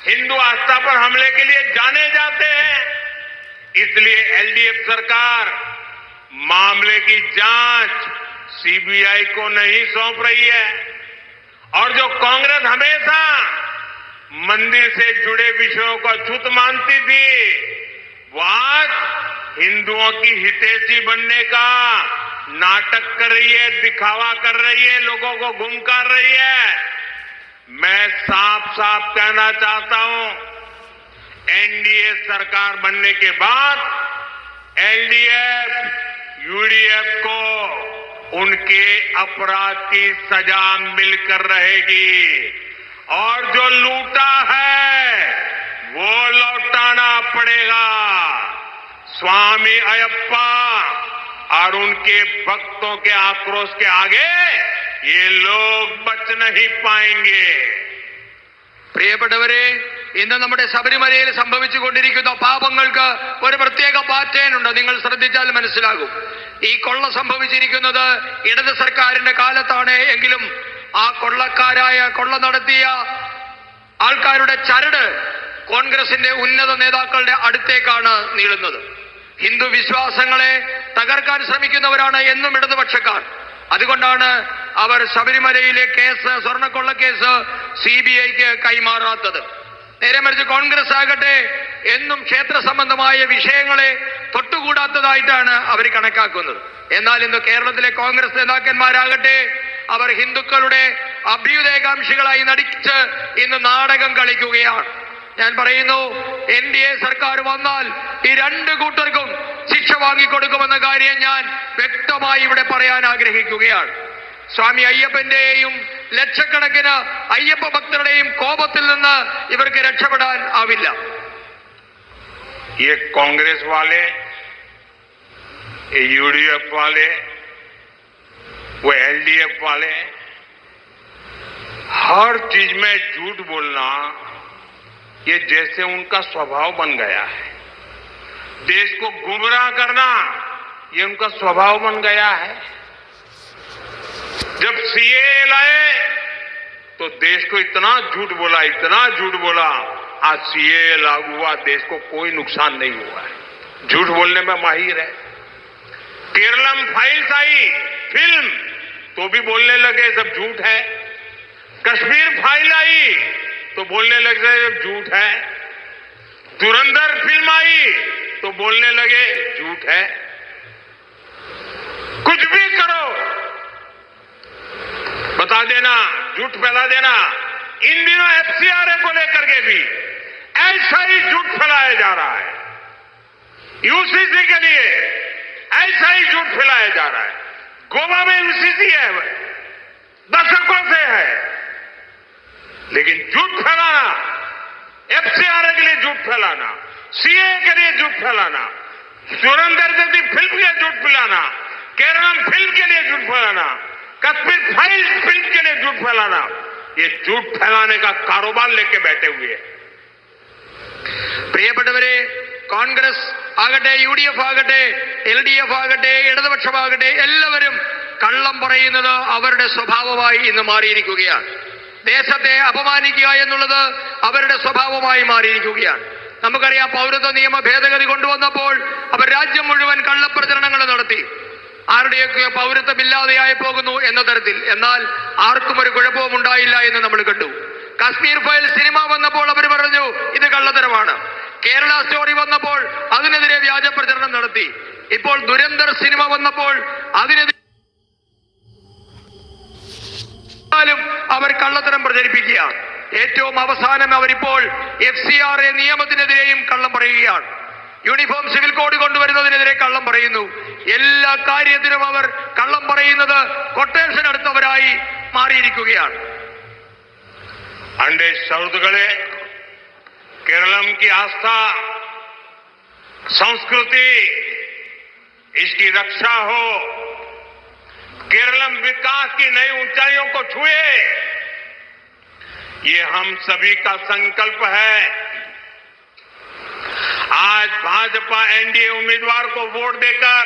हिंदू आस्था पर हमले के लिए जाने जाते हैं, इसलिए एलडीएफ सरकार मामले की जांच सीबीआई को नहीं सौंप रही है। और जो कांग्रेस हमेशा मंदिर से जुड़े विषयों को अछूत मानती थी, वो आज हिंदुओं की हितैषी बनने का नाटक कर रही है, दिखावा कर रही है, लोगों को गुमकार रही है। मैं साफ साफ कहना चाहता हूं, एनडीए सरकार बनने के बाद एलडीएफ यूडीएफ को उनके अपराध की सजा मिलकर रहेगी और जो लूटा है वो लौटाना पड़ेगा। स्वामी अयप्पा और उनके भक्तों के आक्रोश के आगे ये लोग बच नहीं पाएंगे। പ്രിയപ്പെട്ടവരെ, ഇന്ന് നമ്മുടെ ശബരിമലയിൽ സംഭവിച്ചുകൊണ്ടിരിക്കുന്ന പാപങ്ങൾക്ക് ഒരു പ്രത്യേക പാറ്റേൺ ഉണ്ട്. നിങ്ങൾ ശ്രദ്ധിച്ചാൽ മനസ്സിലാകും. ഈ കൊള്ള സംഭവിച്ചിരിക്കുന്നത് ഇടത് സർക്കാരിന്റെ കാലത്താണ് എങ്കിലും ആ കൊള്ള നടത്തിയ ആൾക്കാരുടെ ചരട് കോൺഗ്രസിന്റെ ഉന്നത നേതാക്കളുടെ അടുത്തേക്കാണ് നീളുന്നത്. ഹിന്ദു വിശ്വാസങ്ങളെ തകർക്കാൻ ശ്രമിക്കുന്നവരാണ് എന്നും ഇടതുപക്ഷക്കാർ. അതുകൊണ്ടാണ് അവർ ശബരിമലയിലെ കേസ്, സ്വർണ്ണക്കൊള്ള കേസ് സിബിഐക്ക് കൈമാറാത്തത്. നേരെ മറിച്ച് കോൺഗ്രസ് ആകട്ടെ എന്നും ക്ഷേത്ര സംബന്ധമായ വിഷയങ്ങളെ തൊട്ടുകൂടാത്തതായിട്ടാണ് അവർ കണക്കാക്കുന്നത്. എന്നാൽ ഇന്ന് കേരളത്തിലെ കോൺഗ്രസ് നേതാക്കന്മാരാകട്ടെ അവർ ഹിന്ദുക്കളുടെ അഭ്യുദയകാംക്ഷികളായി നടിച്ച് ഇന്ന് നാടകം കളിക്കുകയാണ്. ഞാൻ പറയുന്നു, എൻഡിഎ സർക്കാർ വന്നാൽ ഈ രണ്ട് കൂട്ടർക്കും ശിക്ഷ വാങ്ങിക്കൊടുക്കുമെന്ന കാര്യം ഞാൻ വ്യക്തമായി ഇവിടെ പറയാൻ ആഗ്രഹിക്കുകയാണ്. സ്വാമി അയ്യപ്പന്റെയും ലക്ഷക്കണക്കിന് അയ്യപ്പ ഭക്തരുടെയും കോപത്തിൽ നിന്ന് ഇവർക്ക് രക്ഷപ്പെടാൻ ആവില്ല. ये कांग्रेस वाले, ये यूडीएफ वाले, वो एलडीएफ वाले, हर चीज में झूठ बोलना ये जैसे उनका स्वभाव बन गया है। देश को गुमराह करना ये उनका स्वभाव बन गया है। जब सीए लाए तो देश को इतना झूठ बोला, आज सीए लागू हुआ, देश को कोई नुकसान नहीं हुआ है। झूठ बोलने में माहिर है। केरलम फाइल्स आई फिल्म तो भी बोलने लगे सब झूठ है। कश्मीर फाइल आई तो बोलने लगे सब झूठ है। धुरंधर फिल्म आई तो बोलने लगे झूठ है। कुछ भी करो बता देना, झूठ फैला देना। इन दिनों एफसीआरए को लेकर के भी ऐसा ही झूठ फैलाया जा रहा है। यूसीसी के लिए ऐसा ही झूठ फैलाया जा रहा है। गोवा में यूसीसी है, दशकों से है, लेकिन झूठ फैलाना, एफसीआरए के लिए झूठ फैलाना, सीए के लिए झूठ फैलाना, धुरंधर जैसी फिल्म के लिए झूठ फैलाना, केरलम फिल्म के लिए झूठ फैलाना, कश्मीर फाइल फिल्म के लिए झूठ फैलाना, ये झूठ फैलाने का कारोबार लेके बैठे हुए हैं। പ്രിയപ്പെട്ടവരെ, കോൺഗ്രസ് ആകട്ടെ, UDF ആകട്ടെ, LDF ആകട്ടെ, ഇടതുപക്ഷമാകട്ടെ, എല്ലാവരും കള്ളം പറയുന്നത് അവരുടെ സ്വഭാവമായി ഇന്ന് മാറിയിരിക്കുകയാണ്. ദേശത്തെ അപമാനിക്കുക എന്നുള്ളത് അവരുടെ സ്വഭാവമായി മാറിയിരിക്കുകയാണ്. നമുക്കറിയാം, പൗരത്വ നിയമ ഭേദഗതി കൊണ്ടുവന്നപ്പോൾ അവർ രാജ്യം മുഴുവൻ കള്ളപ്രചരണങ്ങൾ നടത്തി. ആരുടെയൊക്കെ പൗരത്വമില്ലാതെയായി പോകുന്നു എന്ന തരത്തിൽ. എന്നാൽ ആർക്കും ഒരു കുഴപ്പവും ഉണ്ടായില്ല എന്ന് നമ്മൾ കണ്ടു. കശ്മീർ ഫയൽ സിനിമ വന്നപ്പോൾ അവർ പറഞ്ഞു ഇത് കള്ളത്തരമാണ്. കേരള സ്റ്റോറി വന്നപ്പോൾ അതിനെതിരെ വ്യാജ പ്രചരണം നടത്തി. ഇപ്പോൾ ദുരന്തർ സിനിമ വന്നപ്പോൾ അതിനെതിരെ അവർ കള്ളത്തരം പ്രചരിപ്പിക്കുകയാണ്. ഏറ്റവും അവസാനം അവരിപ്പോൾ FCRA നിയമത്തിനെതിരെയും കള്ളം പറയുകയാണ്. യൂണിഫോം സിവിൽ കോഡ് കൊണ്ടുവരുന്നതിനെതിരെ കള്ളം പറയുന്നു. എല്ലാ കാര്യത്തിനും അവർ കള്ളം പറയുന്നത് കൊട്ടേഷൻ എടുത്തവരായി മാറിയിരിക്കുകയാണ്. अंडे सौदगड़े केरलम की आस्था, संस्कृति, इसकी रक्षा हो, केरलम विकास की नई ऊंचाइयों को छुए, ये हम सभी का संकल्प है. आज भाजपा NDA उम्मीदवार को वोट देकर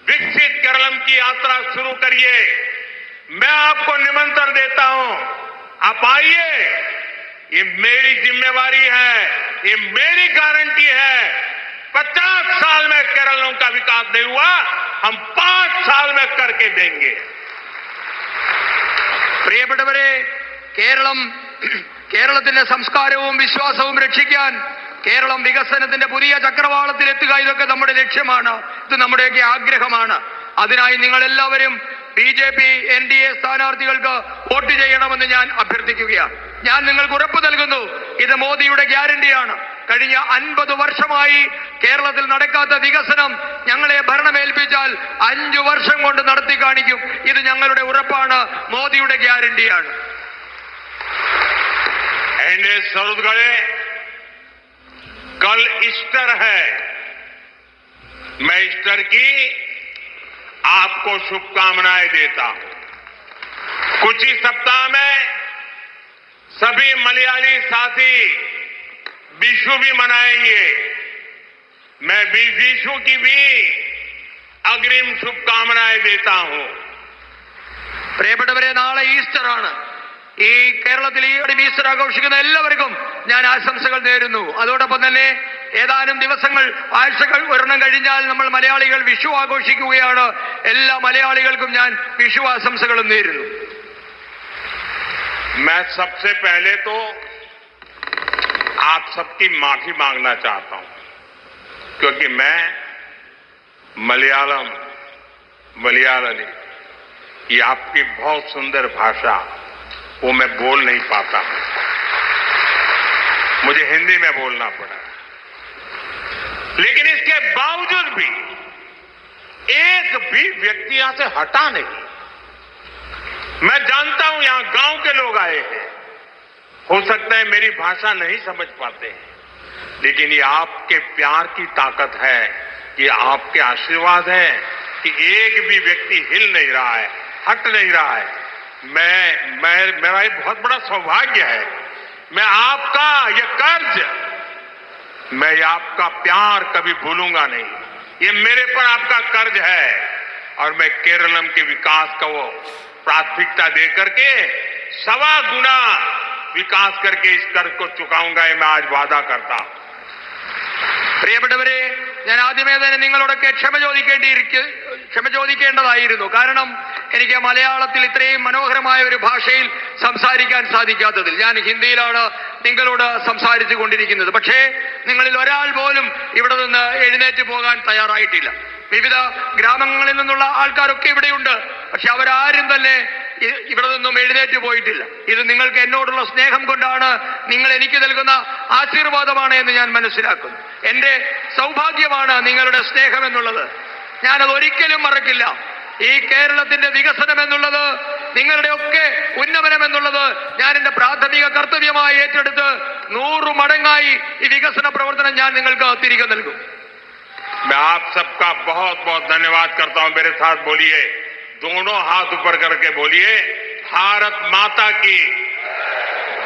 विकसित केरलम की यात्रा शुरू करिए. मैं आपको निमंत्रण देता हूं, आप आइए. ये मेरी जिम्मेवारी है, ये मेरी गारंटी है. 50 साल में केरलों का विकास नहीं हुआ, हम 5 साल में करके देंगे. പ്രിയപ്പെട്ടവരെ, കേരളത്തിന്റെ സംസ്കാരവും വിശ്വാസവും രക്ഷിക്കാൻ കേരളം വികസനത്തിന്റെ പുതിയ ചക്രവാളത്തിൽ എത്തുക, ഇതൊക്കെ നമ്മുടെ ലക്ഷ്യമാണ്. ഇത് നമ്മുടെയൊക്കെ ആഗ്രഹമാണ്. അതിനായി നിങ്ങൾ എല്ലാവരും BJP NDA സ്ഥാനാർത്ഥികൾക്ക് വോട്ട് ചെയ്യണമെന്ന് ഞാൻ അഭ്യർത്ഥിക്കുകയാണ്. ഞാൻ നിങ്ങൾക്ക് ഉറപ്പ് നൽകുന്നു, ഇത് മോദിയുടെ ഗ്യാരണ്ടിയാണ്. കഴിഞ്ഞ 50 വർഷമായി കേരളത്തിൽ നടക്കാത്ത വികസനം ഞങ്ങളെ ഭരണമേൽപ്പിച്ചാൽ 5 വർഷം കൊണ്ട് നടത്തി കാണിക്കും. ഇത് ഞങ്ങളുടെ ഉറപ്പാണ്, മോദിയുടെ ഗ്യാരണ്ടിയാണ്. NDA सौदगड़े, कल ईस्टर है. मैं ईस्टर की आपको शुभकामनाएं देता हूं. कुछ ही सप्ताह में सभी मलयाली साथी विशु भी मनाएंगे. मैं भी विशु की भी अग्रिम शुभकामनाएं देता हूं. പ്രിയപ്പെട്ടവരെ, നാളെ ഈസ്റ്റർ ആണ്. ഈ കേരളത്തിൽ ഈ ഈസ്റ്റർ ആഘോഷിക്കുന്ന എല്ലാവർക്കും ഞാൻ ആശംസകൾ നേരുന്നു. അതോടൊപ്പം തന്നെ ഏതാനും ദിവസങ്ങൾ, ആഴ്ചകൾ ഒരെണ്ണം കഴിഞ്ഞാൽ നമ്മൾ മലയാളികൾ വിഷു ആഘോഷിക്കുകയാണ്. എല്ലാ മലയാളികൾക്കും ഞാൻ വിഷു ആശംസകളും നേരുന്നു. मैं सबसे पहले तो आप सबकी माफी मांगना चाहता हूं, क्योंकि मैं मलयाली ये आपकी बहुत सुंदर भाषा, वो मैं बोल नहीं पाता. मुझे हिंदी में बोलना पड़ा. लेकिन इसके बावजूद भी एक भी व्यक्ति यहां से हटा नहीं. मैं जानता हूं यहां गांव के लोग आए हैं, हो सकता है मेरी भाषा नहीं समझ पाते हैं, लेकिन ये आपके प्यार की ताकत है, ये आपके आशीर्वाद है कि एक भी व्यक्ति हिल नहीं रहा है, हट नहीं रहा है. मेरा एक बहुत बड़ा सौभाग्य है. मैं आपका ये कर्ज, मैं आपका प्यार कभी भूलूंगा नहीं. ये मेरे पर आपका कर्ज है और मैं केरलम के विकास को प्राथमिकता दे करके 1.25 गुना विकास करके इस कर्ज को चुकाऊंगा. ये मैं आज वादा करता हूं. പ്രിയപ്പെട്ടവരെ, ഞാൻ ആദ്യമേ തന്നെ നിങ്ങളോടൊക്കെ ക്ഷമ ചോദിക്കേണ്ടതായിരുന്നു. കാരണം എനിക്ക് മലയാളത്തിൽ ഇത്രയും മനോഹരമായ ഒരു ഭാഷയിൽ സംസാരിക്കാൻ സാധിക്കാത്തതിൽ. ഞാൻ ഹിന്ദിയിലാണ് നിങ്ങളോട് സംസാരിച്ചു കൊണ്ടിരിക്കുന്നത്. പക്ഷേ നിങ്ങളിൽ ഒരാൾ പോലും ഇവിടെ നിന്ന് എഴുന്നേറ്റ് പോകാൻ തയ്യാറായിട്ടില്ല. വിവിധ ഗ്രാമങ്ങളിൽ നിന്നുള്ള ആൾക്കാരൊക്കെ ഇവിടെയുണ്ട്. പക്ഷെ അവരാരും തന്നെ ഇവിടെ നിന്നും എഴുന്നേറ്റ് പോയിട്ടില്ല. ഇത് നിങ്ങൾക്ക് എന്നോടുള്ള സ്നേഹം കൊണ്ടാണ്, നിങ്ങൾ എനിക്ക് നൽകുന്ന ആശീർവാദമാണ് എന്ന് ഞാൻ മനസ്സിലാക്കുന്നു. എന്റെ സൗഭാഗ്യമാണ് നിങ്ങളുടെ സ്നേഹം എന്നുള്ളത്. ഞാനത് ഒരിക്കലും മറക്കില്ല. ഈ കേരളത്തിന്റെ വികസനം എന്നുള്ളത്, നിങ്ങളുടെയൊക്കെ ഉന്നമനം എന്നുള്ളത് ഞാൻ എന്റെ പ്രാഥമിക കർത്തവ്യമായി ഏറ്റെടുത്ത് 100 മടങ്ങായി ഈ വികസന പ്രവർത്തനം ഞാൻ നിങ്ങൾക്ക് തിരികെ നൽകും. मैं आप सबका बहुत बहुत धन्यवाद करता हूं. मेरे साथ बोलिए, दोनों हाथ ऊपर करके बोलिए, भारत माता की,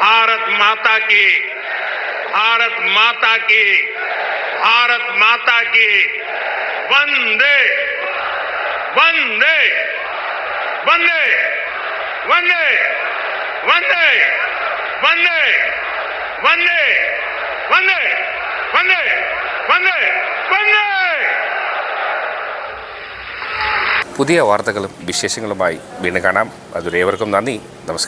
भारत माता की, भारत माता की, भारत माता की वंदे वंदे वंदे वंदे वंदे वंदे वंदे वंदे वंदे वंदे वंदे. പുതിയ വാർത്തകളും വിശേഷങ്ങളുമായി വീണ്ടും കാണാം. അതുവരെ ഏവർക്കും നന്ദി, നമസ്കാരം.